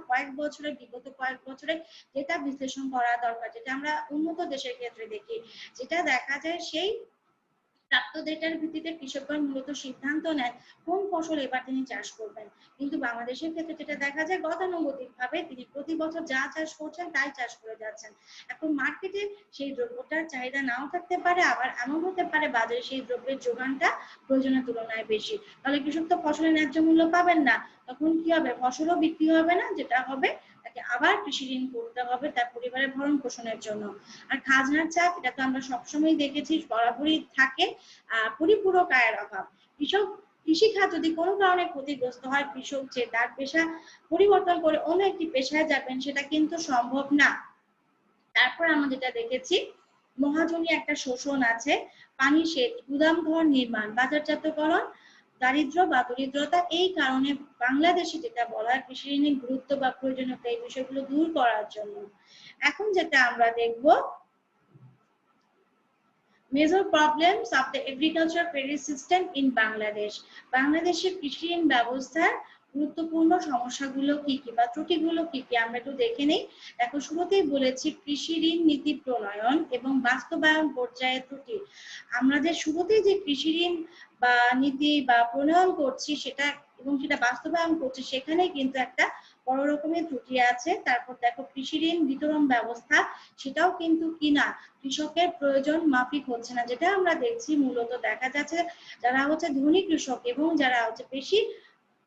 বিগত কয়েক বছরে যেটা বিশ্লেষণ করা দরকার, যেটা আমরা উন্নত দেশের ক্ষেত্রে দেখি, যেটা দেখা যায় সেই প্রাপ্ত ডেটার ভিত্তিতে কৃষকগণ মূলত সিদ্ধান্ত নেন কোন ফসল এবার তিনি চাষ করবেন। কিন্তু বাংলাদেশের ক্ষেত্রে যেটা দেখা যায় গতানুগতিক ভাবে তিনি প্রতি বছর যা চাষ করছেন তাই চাষ করে যাচ্ছেন। এখন মার্কেটে সেই দ্রব্যটার চাহিদা নাও থাকতে পারে, আবার এমন হতে পারে বাজারে সেই দ্রব্যের যোগানটা প্রয়োজনের তুলনায় বেশি, তাহলে কৃষক তো ফসলের ন্যায্য মূল্য পাবেন না, তখন কি হবে, ফসলও বিক্রি হবে না, যেটা হবে তাকে আবার কৃষি ঋণ করতে হবে তার পরিবারের ভরণ পোষণের জন্য। আর খাজনার চাপ, এটা তো আমরা সবসময় দেখেছি বরাবরই থাকে। পরিপূরক আয়ের অভাব, কৃষিখাত যদি কোনো কারণে ক্ষতিগ্রস্ত হয়, কৃষক যে তার পেশা পরিবর্তন করে অন্য একটি পেশায় যাবেন সেটা কিন্তু সম্ভব না। তারপর আমরা যেটা দেখেছি মহাজনী একটা শোষণ আছে, পানি সেচ, গুদাম ঘর নির্মাণ, বাজারজাতকরণ, দারিদ্র বা দরিদ্রতা। এই কারণে বাংলাদেশে যেটা বলা হয় কৃষি ঋণের গুরুত্ব বা প্রয়োজনীয়তা এই বিষয়গুলো দূর করার জন্য। এখন যেটা আমরা দেখব major problems of the agriculture credit system in Bangladesh. বাংলাদেশের কৃষি ঋণ ব্যবস্থার গুরুত্বপূর্ণ সমস্যাগুলো কি কি বা ত্রুটিগুলো কি কি আমরা একটু দেখে নেই। দেখো শুরুতেই বলেছি কৃষি ঋণ নীতি প্রণয়ন এবং বাস্তবায়ন পর্যায়ে ত্রুটি। আমরা যে শুরুতেই যে কৃষি ঋণ বা নীতি বা প্রণয়ন করছি সেটা এবং সেটা বাস্তবায়ন করছি সেখানে কিন্তু একটা বড় রকমের ত্রুটি আছে। তারপর দেখো কৃষি ঋণ বিতরণ ব্যবস্থা, সেটাও কিন্তু কিনা কৃষকের প্রয়োজন মাফিক হচ্ছে না, যেটা আমরা দেখছি মূলত দেখা যাচ্ছে যারা হচ্ছে ধনী কৃষক এবং যারা হচ্ছে বেশি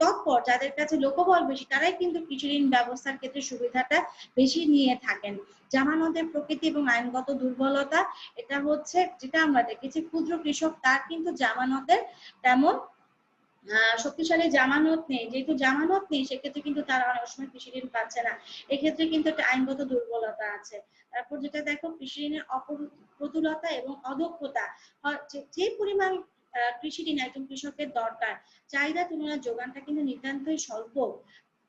তৎপর, যাদের কাছে লোকবল বেশি, তারাই কিন্তু কৃষি ঋণ ব্যবস্থার ক্ষেত্রে সুবিধাটা বেশি নিয়ে থাকেন। জামানতের প্রকৃতি এবং আইনগত দুর্বলতা, এটা হচ্ছে যেটা আমরা দেখেছি ক্ষুদ্র কৃষক তার কিন্তু জামানতের তেমন শক্তিশালী জামানত নেই, যেহেতু জামানত নেই সেক্ষেত্রে কিন্তু তারা অনেক সময় কৃষি ঋণ পাচ্ছে না, এক্ষেত্রে কিন্তু একটা আইনগত দুর্বলতা আছে। তারপর যেটা দেখো কৃষি ঋণের অপ্রতুলতা এবং অদক্ষতা, যে পরিমাণ কৃষি ঋণ একজন কৃষকের দরকার, চাহিদা তুলনায় যোগানটা কিন্তু নিতান্তই স্বল্প।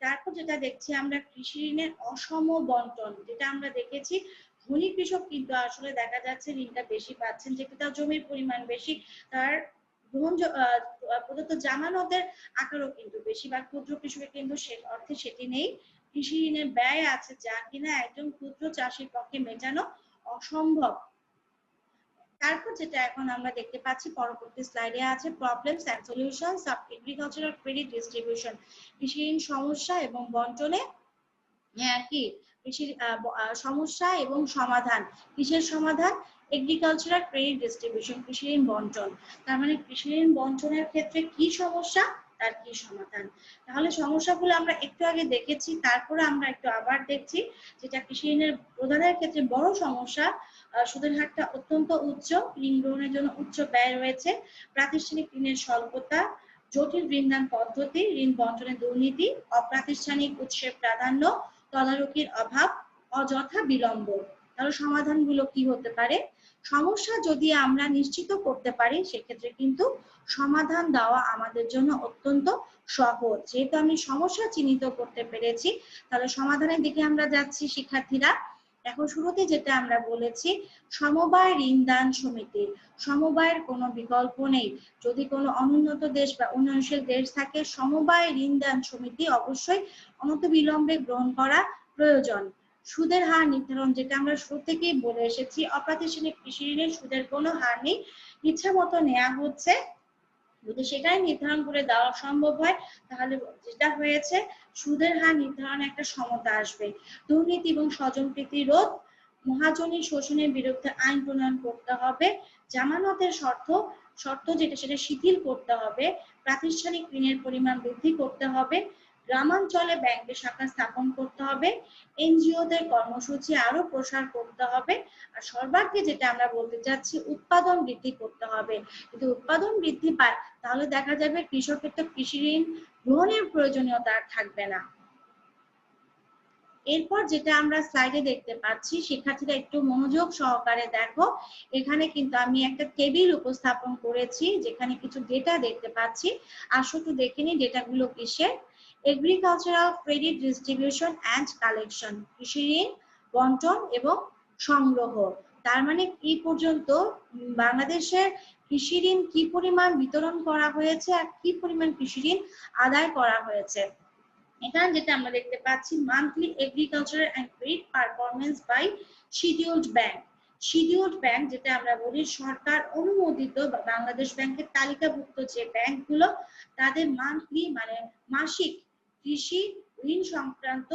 তারপর যেটা দেখছি আমরা কৃষি ঋণের অসম বন্টন, যেটা আমরা দেখেছি ধনী কৃষক কিন্তু আসলে দেখা যাচ্ছে ঋণটা বেশি পাচ্ছেন, যেহেতু তার জমির পরিমাণ বেশি, তার গ্রহণ প্রদত্ত জামানতের আকারও কিন্তু বেশি, বা ক্ষুদ্র কৃষকের কিন্তু সে অর্থে সেটি নেই। কৃষি ঋণের ব্যয় আছে যা কিনা একজন ক্ষুদ্র চাষীর পক্ষে মেটানো অসম্ভব। তারপর যেটা এখন আমরা দেখতে পাচ্ছি পরবর্তী স্লাইডে আছে problems and solutions of agricultural credit distribution, কৃষি ঋণ সমস্যা এবং বন্টনে কি কৃষির সমস্যা এবং সমাধান। কিসের সমাধান? এগ্রিকালচারাল ক্রেডিট ডিস্ট্রিবিউশন, কৃষি ঋণ বন্টন। তার মানে কৃষি ঋণ বন্টনের ক্ষেত্রে কি সমস্যা, তার কি সমাধান। তাহলে সমস্যাগুলো আমরা একটু আগে দেখেছি, তারপরে আমরা একটু আবার দেখছি। যেটা কৃষি ঋণের প্রদানের ক্ষেত্রে বড় সমস্যা, সুদের হারটা অত্যন্ত উচ্চ, ঋণ গ্রহণের জন্য উচ্চ ব্যয় রয়েছে, প্রাতিষ্ঠানিক ঋণের স্বল্পতা, জটিল ঋণদান পদ্ধতি, ঋণ বন্টনের দুর্নীতি, অপ্রাতিষ্ঠানিক উৎসের প্রাধান্য, তদারকির অভাব, অযথা বিলম্ব। তাহলে সমাধানগুলো কি হতে পারে? সমস্যা যদি আমরা নিশ্চিত করতে পারি সেক্ষেত্রে কিন্তু সমাধান দেওয়া আমাদের জন্য অত্যন্ত সহজ। যেহেতু আমি সমস্যা চিহ্নিত করতে পেরেছি, তাহলে সমাধানের দিকে আমরা যাচ্ছি শিক্ষার্থীরা। এখন শুরুতে যেটা আমরা বলেছি সমবায় ঋণদান সমিতি, সমবায়ের কোনো বিকল্প নেই। যদি কোনো অনুন্নত দেশ বা উন্নয়নশীল দেশ থাকে, সমবায় ঋণদান সমিতি অবশ্যই অনতিবিলম্বে গ্রহণ করা প্রয়োজন। সুদের হার নির্ধারণ, যেটা আমরা শুরু থেকেই বলে এসেছি, অপ্রাতিষ্ঠানিক কৃষি ঋণের সুদের কোনো হার নেই, ইচ্ছা মতো নেওয়া হচ্ছে। যদি সেটাই নির্ধারণ করে দেওয়া সম্ভব হয় তাহলে যেটা হয়েছে সুদের হার নির্ধারণে একটা সমতা আসবে। দুর্নীতি এবং স্বজনপ্রীতি রোধ, মহাজনী শোষণের বিরুদ্ধে আইন প্রণয়ন করতে হবে, জামানতের শর্ত যেটা সেটা শিথিল করতে হবে, প্রাতিষ্ঠানিক ঋণের পরিমাণ বৃদ্ধি করতে হবে, গ্রামাঞ্চলে ব্যাংকের শাখা স্থাপন করতে হবে, এনজিওদের কর্মসূচি আরো প্রসার করতে হবে, আর সর্বাগ্রে যেটা আমরা বলতে চাচ্ছি উৎপাদন বৃদ্ধি করতে হবে। যদি উৎপাদন বৃদ্ধি পায় তাহলে দেখা যাবে কৃষকের তো কৃষি ঋণ গ্রহণের প্রয়োজনীয়তা আর থাকবে না। এরপর যেটা আমরা স্লাইডে দেখতে পাচ্ছি, শিক্ষার্থীরা একটু মনোযোগ সহকারে দেখো। এখানে কিন্তু আমি একটা টেবিল উপস্থাপন করেছি যেখানে কিছু ডেটা দেখতে পাচ্ছি। আসো একটু দেখে নিই ডেটাগুলো কিসের। Agricultural credit distribution and collection, কৃষি ঋণ বন্টন এবং সংগ্রহ। তার মানে এই পর্যন্ত বাংলাদেশের কৃষি ঋণ কি পরিমাণ বিতরণ করা হয়েছে আর কি পরিমাণ কৃষি ঋণ আদায় করা হয়েছে। এখানে যেটা আমরা দেখতে পাচ্ছি monthly agricultural and credit performance by scheduled bank. Scheduled bank যেটা আমরা বলি সরকার অনুমোদিত বা বাংলাদেশ ব্যাংকের তালিকাভুক্ত যে ব্যাংকগুলো, তাদের মান্থলি মানে মাসিক কৃষি ঋণ সংক্রান্ত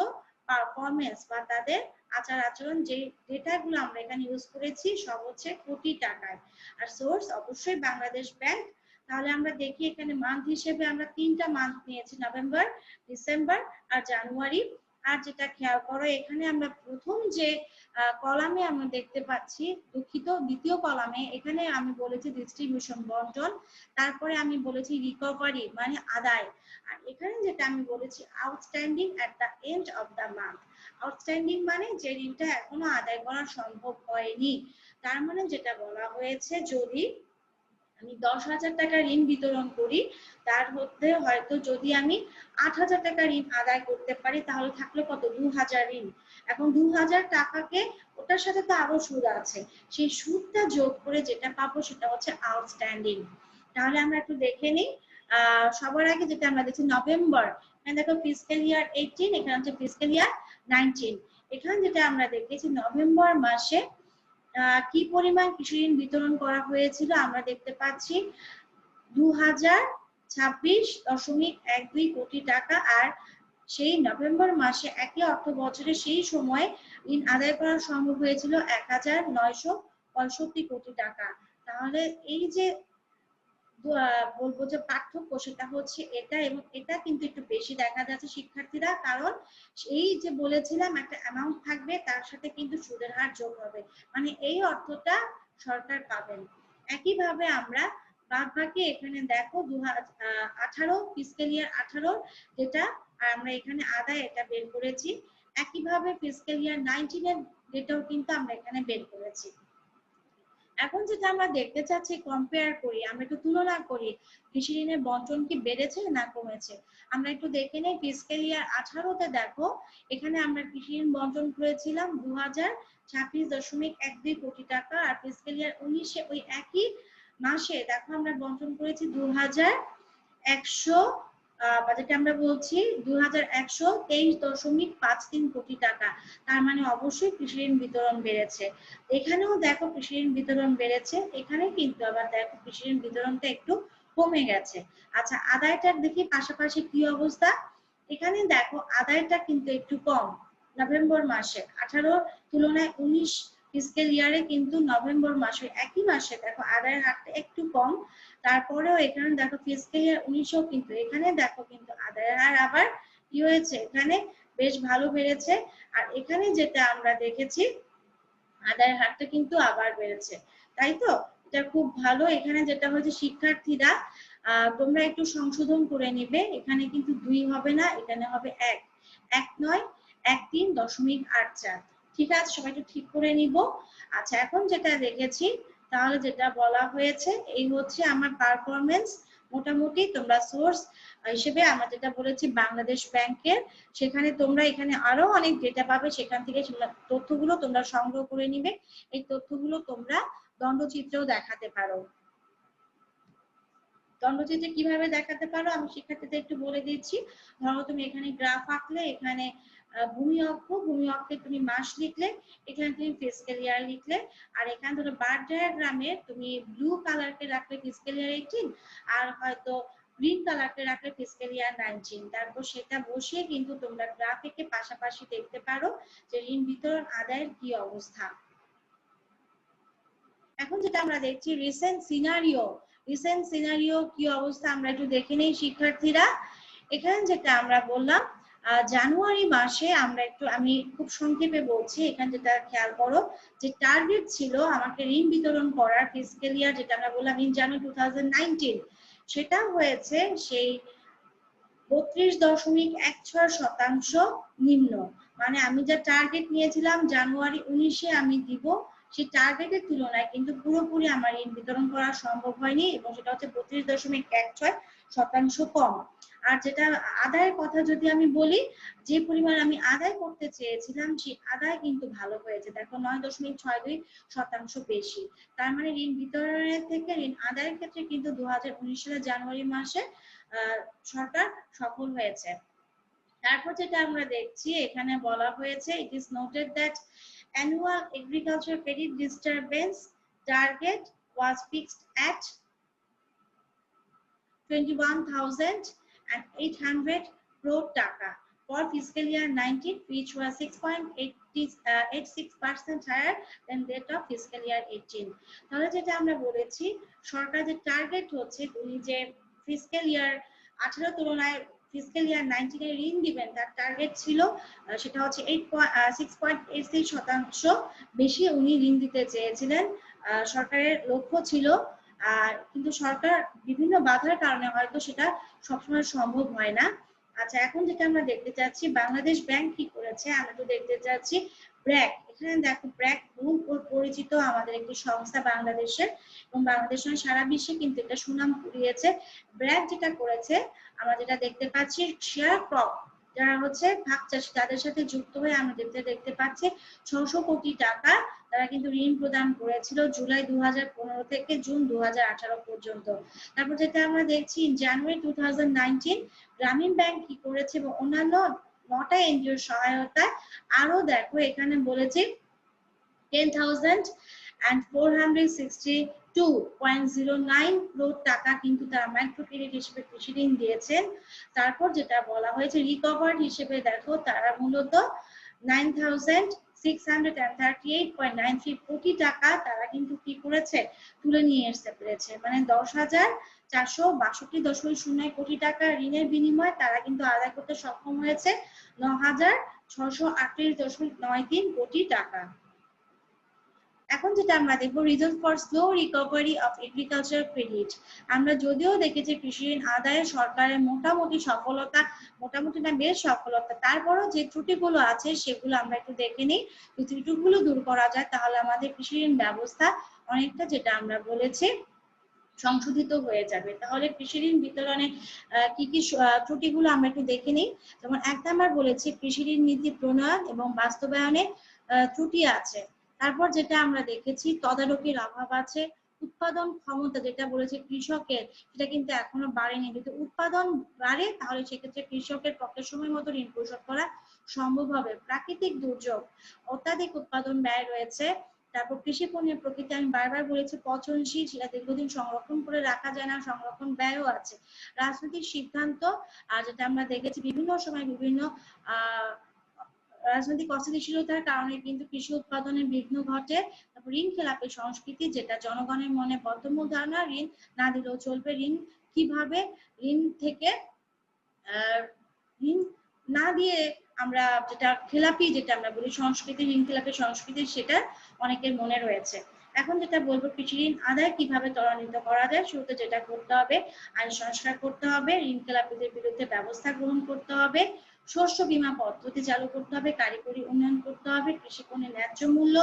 পারফরমেন্স বা তাদের আচার আচরণ, যে ডেটাগুলো আমরা এখানে ইউজ করেছি সব হচ্ছে কোটি টাকায়, আর সোর্স অবশ্যই বাংলাদেশ ব্যাংক। তাহলে আমরা দেখি এখানে মান্থ হিসেবে আমরা 3টা মান্থ নিয়েছি, নভেম্বর, ডিসেম্বর আর জানুয়ারি। আর যেটা খেয়াল করো এখানে আমরা প্রথম যে কলামে আমরা দেখতে পাচ্ছি, দুঃখিত দ্বিতীয় কলামে, এখানে আমি বলেছি ডিস্ট্রিবিউশন বন্টন, তারপরে আমি বলেছি রিকভারি মানে আদায়, আর এখানে যেটা আমি বলেছি outstanding at the end of the month. Outstanding মানে যে ঋণটা এখনো আদায় করা সম্ভব হয়নি। তার মানে যেটা বলা হয়েছে যদি আমি 10,000 টাকা ঋণ বিতরণ করি, তার মধ্যে হয়তো যদি আমি 8,000 টাকা ঋণ আদায় করতে পারি তাহলে থাকলো কত 2,000 ঋণ। এখন 2,000 টাকাকে ওটার সাথে তো আরো সুদ আছে, সেই সুদটা যোগ করে যেটা পাবো সেটা হচ্ছে আউটস্ট্যান্ডিং। তাহলে আমরা একটু দেখে নিই। সবার আগে যেটা আমরা দেখছি নভেম্বর, এখানে দেখো ফিসক্যাল ইয়ার 18, এখানে হচ্ছে ফিসক্যাল ইয়ার 19। এখানে যেটা আমরা দেখেছি নভেম্বর মাসে কি পরিমাণ কৃষি ঋণ বিতরণ করা হয়েছিল আমরা দেখতে পাচ্ছি 2026.12 কোটি টাকা, আর সেই নভেম্বর মাসে একই অর্থ বছরে সেই সময় ঋণ আদায় করা সম্ভব হয়েছিল 1,965 কোটি টাকা। তাহলে এই যে বলবো যে পার্থক্য সেটা হচ্ছে এটা, এবং এটা কিন্তু একটু বেশি দেখা যাচ্ছে শিক্ষার্থীরা, কারণ এই যে বলেছিলাম একটা অ্যামাউন্ট থাকবে তার সাথে কিন্তু সুদের হার যোগ হবে, মানে এই অর্থটা সরকার পাবেন। একইভাবে আমরা বাদ বাকি এখানে দেখো 2018 ফিসক্যাল ইয়ার 18 যেটা আমরা এখানে আদায় এটা বের করেছি, একইভাবে ফিসক্যাল ইয়ার 19 এর ডেটাও কিন্তু আমরা এখানে বের করেছি। এখন যেটা আমরা দেখতে চাচ্ছি, কম্পেয়ার করি, আমরা একটু তুলনা করি, কৃষি ঋণের বন্টন কি বেড়েছে না কমেছে। আমরা একটু দেখে নেই ফিসক্যাল ইয়ার 18-তে দেখো এখানে আমরা কৃষি ঋণ বন্টন করেছিলাম 2026.12 কোটি টাকা, আর ফিসক্যাল ইয়ার 19-এ ওই একই মাসে দেখো আমরা বন্টন করেছি 2100 বাজেটে আমরা বলছি 2123.53 কোটি টাকা। তার মানে অবশ্যই কৃষি ঋণ বিতরণ বেড়েছে। এখানেও দেখো কৃষি ঋণ বিতরণ বেড়েছে, এখানে কিন্তু আবার দেখো কৃষি ঋণ বিতরণটা একটু কমে গেছে। আচ্ছা, আদায়টার দেখি পাশাপাশি কি অবস্থা। এখানে দেখো আদায়টা কিন্তু একটু কম নভেম্বর মাসে, 18 তুলনায় 19 ফিসক্যাল ইয়ারে কিন্তু নভেম্বর মাসে একই মাসে দেখো আদায়ের হারটা একটু কম। তারপরেও এখানে দেখো ফিসক্যাল ইয়ার 19-ও কিন্তু এখানে দেখো কিন্তু আদায়ের হার আবার কি হয়েছে, এখানে বেশ ভালো বেড়েছে। আর এখানে যেটা আমরা দেখেছি আদায়ের হারটা কিন্তু আবার বেড়েছে, তাই তো এটা খুব ভালো। এখানে যেটা হয়েছে শিক্ষার্থীরা তোমরা একটু সংশোধন করে নিবে, এখানে কিন্তু 2 হবে না, এখানে হবে 1 নয় 13.84। ঠিক আছে, সবাই একটু ঠিক করে নিব। আচ্ছা, এখন যেটা দেখেছি তাহলে যেটা বলা হয়েছে এই হচ্ছে আমার পারফরমেন্স। মোটামুটি তোমরা সোর্স হিসেবে আমরা যেটা বলেছি বাংলাদেশ ব্যাংকের, সেখানে তোমরা এখানে আরো অনেক ডেটা পাবে, সেখান থেকে তথ্যগুলো তোমরা সংগ্রহ করে নিবে। এই তথ্যগুলো তোমরা দণ্ডচিত্রেও দেখাতে পারো। দণ্ডচিত্রে কিভাবে দেখাতে পারো আমি শিক্ষার্থীদের একটু বলে দিচ্ছি। ধরো তুমি এখানে গ্রাফ আঁকলে, এখানে ভূমি অক্ষে তুমি মাস লিখলে, এখানে তুমি ফিসক্যাল ইয়ার লিখলে, আর এখানে ধরো বার ডায়াগ্রামে তুমি ব্লু কালারকে রাখলে ফিসক্যাল ইয়ার 18, আর হয়তো গ্রিন কালারকে রাখলে ফিসক্যাল ইয়ার 19। তারপর সেটা বসিয়ে কিন্তু তোমরা গ্রাফ এঁকে পাশাপাশি দেখতে পারো যে ঋণ বিতরণ আদায়ের কি অবস্থা। এখন যেটা আমরা দেখছি রিসেন্ট সিনারিও কি অবস্থা আমরা একটু দেখে নেই শিক্ষার্থীরা। এখানে যেটা আমরা বললাম জানুয়ারি মাসে আমরা আমি খুব সংক্ষেপে বলছি, এখানে যেটা খেয়াল করো যে টার্গেট ছিল আমাকে ঋণ বিতরণ করার ফিসক্যাল ইয়ার, যেটা আমরা বললাম ইন জানুয়ারি 2019, সেটা হয়েছে সেই 32.16% নিম্ন। মানে আমি যা টার্গেট নিয়েছিলাম জানুয়ারি 19-এ আমি দিব, সেই টার্গেটের তুলনায় কিন্তু পুরোপুরি আমার ঋণ বিতরণ করা সম্ভব হয়নি, এবং সেটা হচ্ছে 32.16% কম। আর যেটা আদায়ের কথা যদি আমি বলি, যে পরিমাণ আমি আদায় করতে চেয়েছিলাম সেই আদায় কিন্তু ভালো হয়েছে, দেখো 9.62% বেশি। তার মানে ঋণ বিতরণের থেকে ঋণ আদায়ের ক্ষেত্রে কিন্তু 2019 সালের জানুয়ারি মাসে সরকার সফল হয়েছে। তারপর যেটা আমরা দেখছি এখানে বলা হয়েছে it is noted that annual agriculture credit disturbance target was fixed at 21,800 crore taka for fiscal year 19, which was 6.86% higher than that of fiscal year 18. তাহলে যেটা আমরা বলেছি সরকার যে টার্গেট হচ্ছে উনি যে ফিসক্যাল ইয়ার 18 তুলনায় ফিসক্যাল ইয়ার 19 এ ঋণ দিবেন, তার টার্গেট ছিল সেটা হচ্ছে 6.86% বেশি উনি ঋণ দিতে চেয়েছিলেন, সরকারের লক্ষ্য ছিল। কিন্তু সরকার বিভিন্ন বাধার কারণে হয়তো সেটা সবসময় সম্ভব হয় না। আচ্ছা, এখন যেটা আমরা দেখতে চাচ্ছি বাংলাদেশ ব্যাংক কি করেছে, আমরা তো দেখতে চাচ্ছি ব্র্যাক। এখানে দেখো ব্র্যাক বহু পরিচিত আমাদের একটি সংস্থা বাংলাদেশের, এবং বাংলাদেশের সারা বিশ্বে কিন্তু এটা সুনাম কুড়িয়েছে। ব্র্যাক যেটা করেছে আমরা যেটা দেখতে পাচ্ছি শেয়ার ক্রপ যারা হচ্ছে ভাগ চাষী তাদের সাথে যুক্ত হয়ে আমরা দেখতে পাচ্ছি 600 কোটি টাকা তারা কিন্তু ঋণ প্রদান করেছিল জুলাই 2015 থেকে জুন 2018 পর্যন্ত। তারপর যেটা আমরা দেখছি জানুয়ারি 2019 গ্রামীণ ব্যাংক কি করেছে এবং অন্যান্য 9টা এনজিওর সহায়তায় আরো দেখো এখানে বলেছে 10,462.09 crore টাকা কিন্তু তারা মাইক্রো ক্রেডিট হিসেবে কৃষি ঋণ দিয়েছেন। তারপর যেটা বলা হয়েছে রিকভার্ড হিসেবে দেখো তারা মূলত 9,638.93 কোটি টাকা তারা কিন্তু কি করেছে তুলে নিয়ে আসতে পেরেছে, মানে 10,462.09 কোটি টাকা ঋণের বিনিময়ে তারা কিন্তু আদায় করতে সক্ষম হয়েছে 9,638.93 কোটি টাকা। এখন যেটা আমরা দেখবো reason for slow recovery of agriculture credit. আমরা যদিও দেখেছি কৃষি ঋণ আদায়ে সরকারের মোটামুটি সফলতা, মোটামুটি না বেশ সফলতা, তারপরও যে ত্রুটিগুলো আছে সেগুলো আমরা একটু দেখে নিই। যদি ত্রুটিগুলো দূর করা যায় তাহলে আমাদের কৃষি ঋণ ব্যবস্থা অনেকটা যেটা আমরা বলেছি সংশোধিত হয়ে যাবে। তাহলে কৃষি ঋণ বিতরণে কি কি ত্রুটিগুলো আমরা একটু দেখে নিই। যেমন 1 নাম্বার বলেছি কৃষি ঋণ নীতি প্রণয়ন এবং বাস্তবায়নে ত্রুটি আছে। তারপর যেটা আমরা দেখেছি তদারকির অভাব আছে। উৎপাদন ক্ষমতা যেটা বলেছে কৃষকের, সেটা কিন্তু এখনো বাড়েনি। যদি উৎপাদন বাড়ে তাহলে সেক্ষেত্রে কৃষকের পক্ষে সময় মতো ঋণ পরিশোধ করা সম্ভব হবে। প্রাকৃতিক দুর্যোগ, অত্যাধিক উৎপাদন ব্যয় রয়েছে। তারপর কৃষি পণ্যের প্রকৃতি আমি বারবার বলেছি পচনশীল, সেটা দীর্ঘদিন সংরক্ষণ করে রাখা যায় না, সংরক্ষণ ব্যয়ও আছে। রাজনৈতিক সিদ্ধান্ত, আর যেটা আমরা দেখেছি বিভিন্ন সময় বিভিন্ন রাজনৈতিক অস্থিতিশীলতার কারণে কিন্তু কৃষি উৎপাদনে বিঘ্ন ঘটে। তারপর ঋণ খেলাপি সংস্কৃতি, যেটা জনগণের মনে বদ্ধমূল ধারণা ঋণ না দিলেও চলবে। ঋণ কিভাবে, ঋণ থেকে ঋণ না দিয়ে আমরা যেটা খেলাপি, যেটা আমরা বলি সংস্কৃতি, ঋণ খেলাপি সংস্কৃতি, সেটা অনেকের মনে রয়েছে। এখন যেটা বলবো কৃষি ঋণ আদায় কিভাবে ত্বরান্বিত করা যায়। শুরুতে যেটা করতে হবে আইন সংস্কার করতে হবে, ঋণ খেলাপিদের বিরুদ্ধে ব্যবস্থা গ্রহণ করতে হবে, শস্য বীমা পদ্ধতি চালু করতে হবে, কারিগরি উন্নয়ন করতে হবে, কৃষি পণ্যের ন্যায্য মূল্য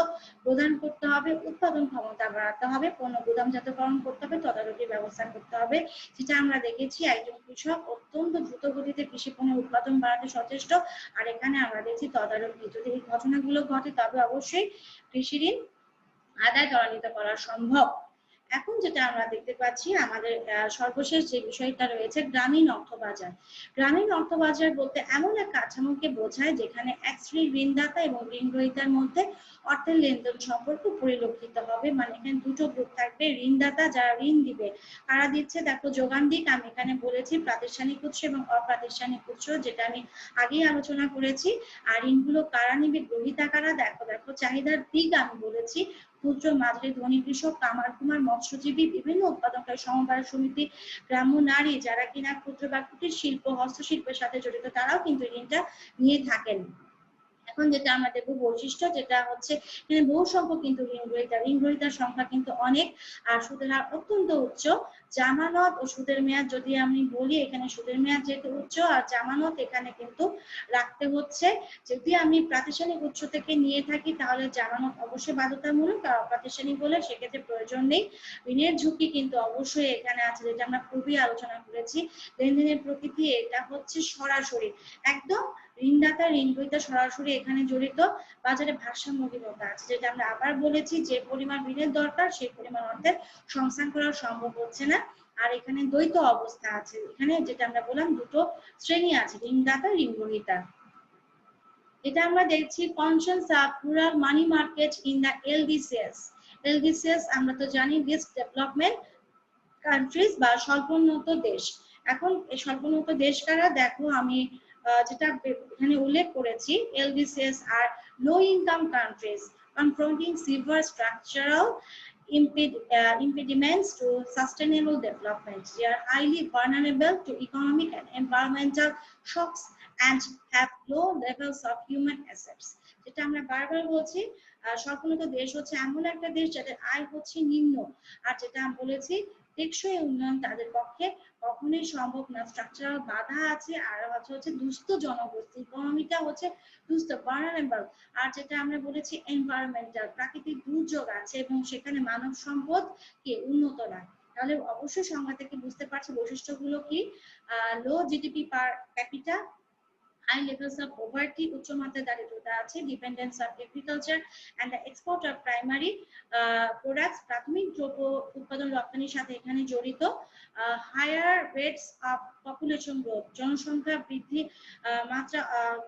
প্রদান করতে হবে, উৎপাদন ক্ষমতা বাড়াতে হবে, পণ্য গুদামজাতকরণ করতে হবে, তদারকির ব্যবস্থা করতে হবে। যেটা আমরা দেখেছি একজন কৃষক অত্যন্ত দ্রুত গতিতে কৃষি পণ্যের উৎপাদন বাড়াতে সচেষ্ট, আর এখানে আমরা দেখছি তদারকি। যদি এই ঘটনাগুলো ঘটে তবে অবশ্যই কৃষি ঋণ আদায় ত্বরান্বিত করা সম্ভব। এখন যেটা আমরা দেখতে পাচ্ছি আমাদের সর্বশেষ যে বিষয়টা রয়েছে গ্রামীণ অর্থবাজার। গ্রামীণ অর্থবাজার বলতে এমন এক কাঠামোকে বোঝায় যেখানে এক শ্রেণীর ঋণদাতা এবং ঋণ গ্রহীতার মধ্যে অর্থের লেনদেন সম্পর্ক পরিলক্ষিত হবে। মানে এখানে দুটো গ্রুপ থাকবে, ঋণদাতা যারা ঋণ দিবে, কারা দিচ্ছে দেখো যোগান দিক, আমি এখানে বলেছি প্রাতিষ্ঠানিক উৎস এবং অপ্রাতিষ্ঠানিক উৎস, যেটা আমি আগেই আলোচনা করেছি। আর ঋণগুলো কারা নিবে, গ্রহীতা কারা, দেখো চাহিদার দিক আমি বলেছি ক্ষুদ্র মাঝারি ধনী কৃষক, কামার কুমার, মৎস্যজীবী, বিভিন্ন উৎপাদনকারী সমবায় সমিতি, গ্রাম্য নারী যারা কিনা ক্ষুদ্র বা কুটির শিল্প হস্তশিল্পের সাথে জড়িত, তারাও কিন্তু ঋণটা নিয়ে থাকেন। এখন যেটা আমরা দেখবো বৈশিষ্ট্য, যেটা হচ্ছে এখানে বহু সংখ্যক কিন্তু ঋণ গ্রহীতার সংখ্যা কিন্তু অনেক, আর সুদের হার অত্যন্ত উচ্চ। জামানত ও সুদের মেয়াদ যদি আমি বলি, এখানে সুদের মেয়াদ যেহেতু উচ্চ আর জামানত এখানে কিন্তু রাখতে হচ্ছে। যদি আমি প্রাতিষ্ঠানিক উৎস থেকে নিয়ে থাকি তাহলে জামানত অবশ্যই বাধ্যতামূলক, আর অপ্রাতিষ্ঠানিক বলে সেক্ষেত্রে প্রয়োজন নেই। ঋণের ঝুঁকি কিন্তু অবশ্যই এখানে আছে, যেটা আমরা পূর্বেই আলোচনা করেছি। লেনদেনের প্রকৃতি এটা হচ্ছে সরাসরি, একদম ঋণদাতা ঋণ গ্রহীতা সরাসরি এখানে জড়িত। বাজারে ভারসাম্যহীনতা আছে, যেটা আমরা আবার বলেছি যে পরিমাণ ঋণের দরকার সেই পরিমাণ অর্থের সংস্থান করা সম্ভব হচ্ছে না। আর এখানে দ্বৈত অবস্থা আছে, এখানে যেটা আমরা বললাম দুটো শ্রেণী আছে, ঋণদাতা ঋণ গ্রহীতা। এটা আমরা দেখছি কনসেন্স rural money market in the LDCs. LDCs আমরা তো জানি লিস্ট ডেভেলপমেন্ট কান্ট্রিজ বা স্বল্পোন্নত দেশ। এখন এই স্বল্পোন্নত দেশ কারা, দেখো আমি যেটা এখানে উল্লেখ করেছি, LDCs আর low income countries confronting severe structural impediments to sustainable development. They are highly vulnerable to economic and environmental shocks and have low levels of human assets. যেটা আমরা বারবার বলছি, স্বল্পোন্নত দেশ হচ্ছে এমন একটা দেশ যাদের আয় হচ্ছে নিম্ন, আর যেটা আমি বলেছি টেকসই উন্নয়ন তাদের পক্ষে কখনোই সম্ভব না। স্ট্রাকচারাল বাধা আছে, আর হচ্ছে দুস্থ জনগোষ্ঠী, ইকোনমিটা হচ্ছে দুস্থ ভালনারেবল। আর যেটা আমরা বলেছি এনভায়রনমেন্টাল, প্রাকৃতিক দুর্যোগ আছে এবং সেখানে মানব সম্পদ কে উন্নত না। তাহলে অবশ্যই সংজ্ঞা থেকে বুঝতে পারছি বৈশিষ্ট্যগুলো কি। Low GDP per capita, high levels of poverty, উচ্চ মাত্রার দারিদ্রতা আছে, dependence on agriculture and the export of primary products, প্রাথমিক দ্রব্য উৎপাদন রপ্তানির সাথে এখানে জড়িত। higher rates of population growth, জনসংখ্যা বৃদ্ধি মাত্রা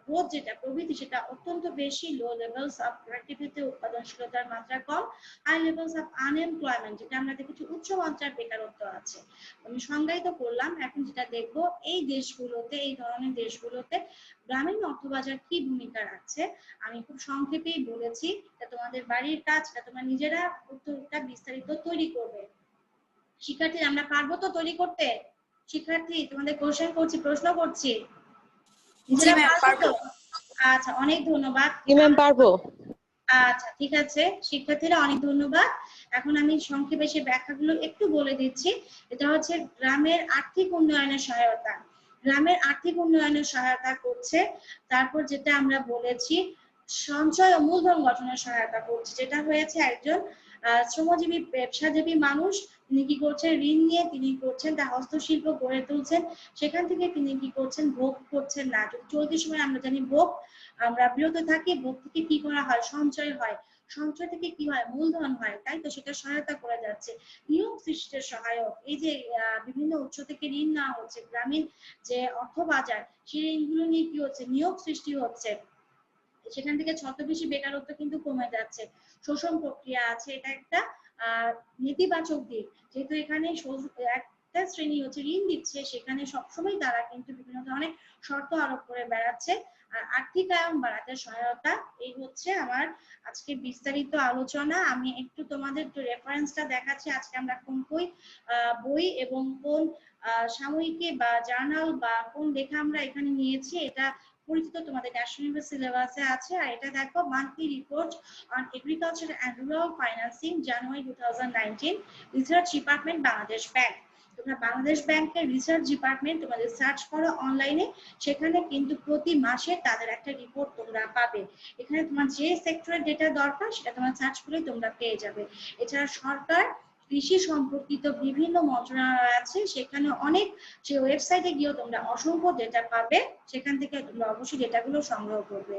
গ্রোথ যেটা প্রবৃদ্ধি সেটা অত্যন্ত বেশি। low levels of productivity, উৎপাদনশীলতার মাত্রা কম। high levels of unemployment, যেটা আমরা দেখেছি উচ্চ মাত্রার বেকারত্ব আছে। আমি সংজ্ঞায়িত করলাম। এখন যেটা দেখবো এই দেশগুলোতে, এই ধরনের দেশগুলোতে গ্রামীণ অর্থবাজার কি ভূমিকা রাখছে আমি খুব সংক্ষেপেই বলেছি। তোমাদের বাড়ির কাজ, তোমরা নিজেরা উত্তরটা বিস্তারিত তৈরি করবে। শিক্ষার্থী আমরা পারবো তো তৈরি করতে? শিক্ষার্থী তোমাদের কোশ্চেন করছি, প্রশ্ন করছি, নিজেরা পারবো তো? আচ্ছা, অনেক ধন্যবাদ। পারবো। আচ্ছা ঠিক আছে শিক্ষার্থীরা, অনেক ধন্যবাদ। এখন আমি সংক্ষেপে সেই ব্যাখ্যাগুলো একটু বলে দিচ্ছি। এটা হচ্ছে গ্রামের আর্থিক উন্নয়নের সহায়তা, গ্রামের আর্থিক উন্নয়নের সহায়তা করছে। তারপর যেটা আমরা বলেছি সঞ্চয় ও মূলধন গঠনের সহায়তা করছে, যেটা হয়েছে একজন শ্রমজীবী ব্যবসাজীবী মানুষ, তিনি কি করছেন, ঋণ নিয়ে তিনি করছেন তার হস্তশিল্প গড়ে তুলছেন, সেখান থেকে তিনি কি করছেন, ভোগ করছেন না। চলতি সময় আমরা জানি ভোগ, আমরা বিরত থাকি, ভোগ থেকে কি করা হয়, সঞ্চয় হয়, সঞ্চয় থেকে কি হয়, মূলধন হয়, তাই তো, সেটা সহায়তা করে যাচ্ছে। নিয়োগ সৃষ্টির সহায়ক, এই যে বিভিন্ন উৎস থেকে ঋণ নেওয়া হচ্ছে, গ্রামীণ যে অর্থ বাজার, সেই ঋণগুলো নিয়ে কি হচ্ছে, নিয়োগ সৃষ্টি হচ্ছে, সেখান থেকে ছদ্মবেশী বেকারত্ব কিন্তু কমে যাচ্ছে। শোষণ প্রক্রিয়া আছে, এটা একটা নেতিবাচক দিক, যেহেতু এখানে একটা শ্রেণী হচ্ছে ঋণ দিচ্ছে, সেখানে সবসময় তারা কিন্তু বিভিন্ন ধরনের শর্ত আরোপ করে বেড়াচ্ছে, আর আর্থিকায়ন বাড়াতে সহায়তা। এই হচ্ছে আমার আজকে বিস্তারিত আলোচনা। আমি একটু তোমাদের একটু রেফারেন্সটা দেখাচ্ছি, আজকে আমরা কোন বই এবং কোন সাময়িকী বা জার্নাল বা কোন লেখা আমরা এখানে নিয়েছি, এটা পরিচিত, তোমাদের ন্যাশনাল সিলেবাসে আছে। আর এটা দেখো, monthly report on agriculture and rural financing January 2019, research department Bangladesh bank. তোমরা বাংলাদেশ ব্যাংকের রিসার্চ ডিপার্টমেন্ট তোমাদের সার্চ করো অনলাইনে, সেখানে কিন্তু প্রতি মাসে তাদের একটা রিপোর্ট তোমরা পাবে। এখানে তোমার যে সেক্টরের ডেটা দরকার সেটা তোমরা সার্চ করে তোমরা পেয়ে যাবে। এছাড়া সরকার কৃষি সম্পর্কিত বিভিন্ন মন্ত্রণালয় আছে, সেখানে অনেক, সেই ওয়েবসাইটে গিয়েও তোমরা অসংখ্য ডেটা পাবে, সেখান থেকে তোমরা অবশ্যই ডেটাগুলো সংগ্রহ করবে।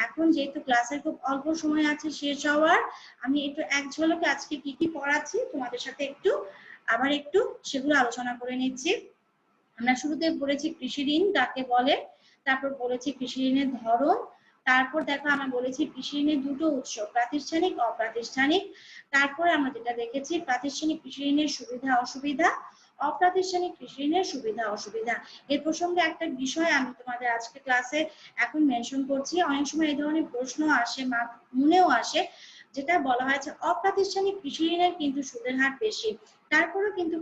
এখন যেহেতু ক্লাসের খুব অল্প সময় আছে শেষ হওয়ার, আমি একটু এক ঝলকে আজকে কি কি পড়াচ্ছি তোমাদের সাথে আবার একটু সেগুলো আলোচনা করে নিচ্ছি। আমরা শুরুতে পড়েছি কৃষি ঋণ কাকে বলে, তারপর বলেছি কৃষি ঋণের ধরন, তারপর দেখো আমরা বলেছি কৃষি ঋণের দুটো উৎস, প্রাতিষ্ঠানিক অপ্রাতিষ্ঠানিক। তারপরে আমরা যেটা দেখেছি, প্রাতিষ্ঠানিক কৃষি ঋণের সুবিধা অসুবিধা, অপ্রাতিষ্ঠানিক কৃষি ঋণের সুবিধা অসুবিধা। এর প্রসঙ্গে একটা বিষয় আমি তোমাদের আজকে ক্লাসে এখন মেনশন করছি, অনেক সময় এই ধরনের প্রশ্ন আসে, মনেও আসে, যেটা বলা হয়েছে অপ্রাতিষ্ঠানিক কৃষি ঋণের কিন্তু সুদের হার বেশি, তারপরেও কিন্তু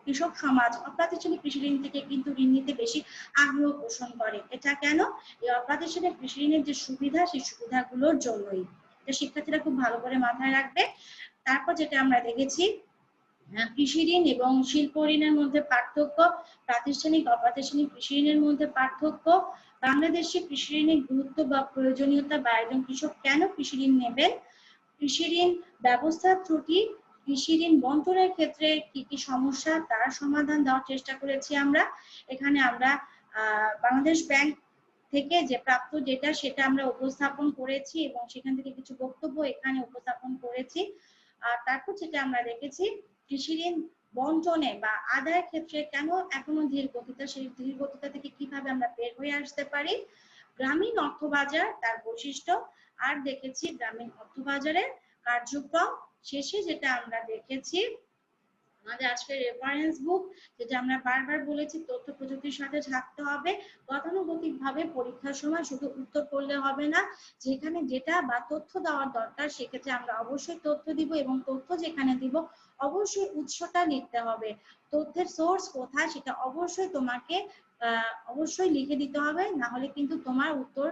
কৃষক সমাজ অপ্রাতিষ্ঠানিক কৃষি ঋণ থেকে কিন্তু ঋণ নিতে বেশি আগ্রহ পোষণ করে। এটা কেন? এই অপ্রাতিষ্ঠানিক কৃষি ঋণের যে সুবিধা, সেই সুবিধাগুলোর জন্যই। এটা শিক্ষার্থীরা খুব ভালো করে মাথায় রাখবে। তারপর যেটা আমরা দেখেছি, কৃষি ঋণ এবং শিল্প ঋণের মধ্যে পার্থক্য, প্রাতিষ্ঠানিক অপ্রাতিষ্ঠানিক কৃষি ঋণের মধ্যে পার্থক্য, বাংলাদেশে কৃষি ঋণের গুরুত্ব বা প্রয়োজনীয়তা, বা একজন কৃষক কেন কৃষি ঋণ নেবেন, কৃষি ঋণ ব্যবস্থার ত্রুটি, কৃষি ঋণ বন্টনের ক্ষেত্রে কি কি সমস্যা, তার সমাধান দেওয়ার চেষ্টা করেছি আমরা। এখানে আমরা বাংলাদেশ ব্যাংক থেকে যে প্রাপ্ত ডেটা সেটা আমরা উপস্থাপন করেছি, এবং সেখান থেকে কিছু বক্তব্য এখানে উপস্থাপন করেছি। আর তারপর যেটা আমরা দেখেছি, কৃষি ঋণ বন্টনে বা আদায়ের ক্ষেত্রে কেন এখনো ধীর গতিতে, সেই ধীর গতিটা থেকে কিভাবে আমরা বের হয়ে আসতে পারি, গ্রামীণ অর্থবাজার তার বৈশিষ্ট্য, আর দেখেছি গ্রামীণ অর্থবাজারের কার্যক্রম। শেষে যেটা আমরা দেখেছি, আমাদের আজকের রেফারেন্স বুক, যেটা আমরা বারবার বলেছি তথ্য প্রযুক্তির সাথে থাকতে হবে, গতানুগতিক ভাবে পরীক্ষার সময় শুধু উত্তর করলে হবে না, যেখানে যেটা বা তথ্য দেওয়ার দরকার সেক্ষেত্রে আমরা অবশ্যই তথ্য দিব, এবং তথ্য যেখানে দিব অবশ্যই উৎসটা লিখতে হবে, তথ্যের সোর্স কোথায় সেটা অবশ্যই তোমাকে অবশ্যই লিখে দিতে হবে, না হলে কিন্তু তোমার উত্তর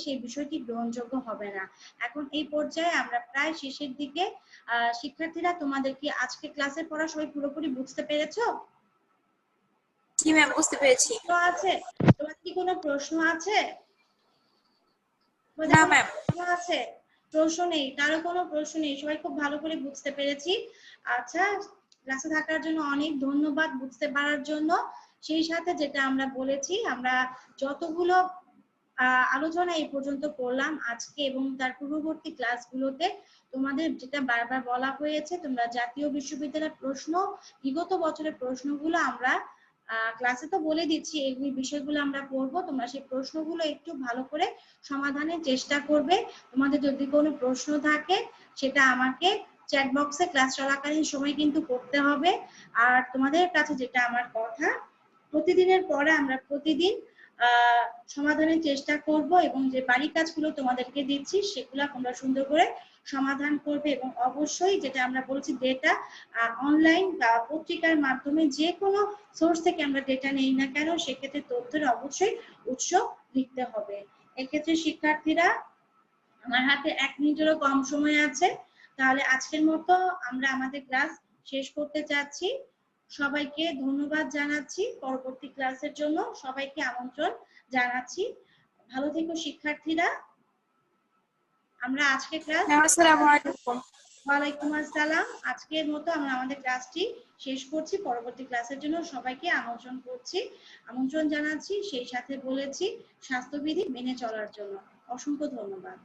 সেই বিষয়টি গ্রহণযোগ্য হবে না। এখন এই পর্যায়ে আমরা প্রায় শেষের দিকে। শিক্ষার্থীরা, তোমাদের কি আজকে ক্লাসের পড়া সবাই পুরোপুরি বুঝতে পেরেছো? জি ম্যাম, বুঝতে পেরেছি। আছে? তোমাদের কি কোনো প্রশ্ন আছে? না ম্যাম। আছে? প্রশ্ন নেই, কারো কোনো প্রশ্ন নেই, সবাই খুব ভালো করে বুঝতে পেরেছি। আচ্ছা, ক্লাসে থাকার জন্য অনেক ধন্যবাদ, বুঝতে পারার জন্য। সেই সাথে যেটা আমরা বলেছি, আমরা যতগুলো আলোচনা এই পর্যন্ত করলাম আজকে এবং তার পূর্ববর্তী ক্লাসগুলোতে, তোমাদের যেটা বারবার বলা হয়েছে, তোমরা জাতীয় বিশ্ববিদ্যালয়ের প্রশ্ন, বিগত বছরের প্রশ্নগুলো আমরা ক্লাসে তো বলে দিচ্ছি, এই বিষয়গুলো আমরা পড়বো, তোমরা সেই প্রশ্নগুলো একটু ভালো করে সমাধানের চেষ্টা করবে। তোমাদের যদি কোনো প্রশ্ন থাকে সেটা আমাকে চ্যাট বক্সে ক্লাস চলাকালীন সময় কিন্তু করতে হবে। আর তোমাদের কাছে যেটা আমার কথা, প্রতিদিনের পরে আমরা প্রতিদিন সমাধানের চেষ্টা করব, এবং যে বাড়ি কাজগুলো তোমাদেরকে দিচ্ছি সেগুলো তোমরা সুন্দর করে সমাধান করবে, এবং অবশ্যই যেটা আমরা বলছি ডেটা অনলাইন বা পত্রিকার মাধ্যমে যে কোনো সোর্স থেকে আমরা ডেটা নেই না কেন, সেক্ষেত্রে তথ্যের অবশ্যই উৎস লিখতে হবে। এক্ষেত্রে শিক্ষার্থীরা, আমার হাতে 1 মিনিটেরও কম সময় আছে, তাহলে আজকের মতো আমরা আমাদের ক্লাস শেষ করতে চাচ্ছি। সবাইকে ধন্যবাদ জানাচ্ছি, পরবর্তী ক্লাসের জন্য সবাইকে আমন্ত্রণ জানাচ্ছি। ভালো থেকো শিক্ষার্থীরা। আমরা আজকে ক্লাস আসসালামু আলাইকুম। ওয়ালাইকুম আসসালাম। আজকের মতো আমরা আমাদের ক্লাসটি শেষ করছি। পরবর্তী ক্লাসের জন্য সবাইকে আমন্ত্রণ জানাচ্ছি, সেই সাথে বলেছি স্বাস্থ্যবিধি মেনে চলার জন্য। অসংখ্য ধন্যবাদ।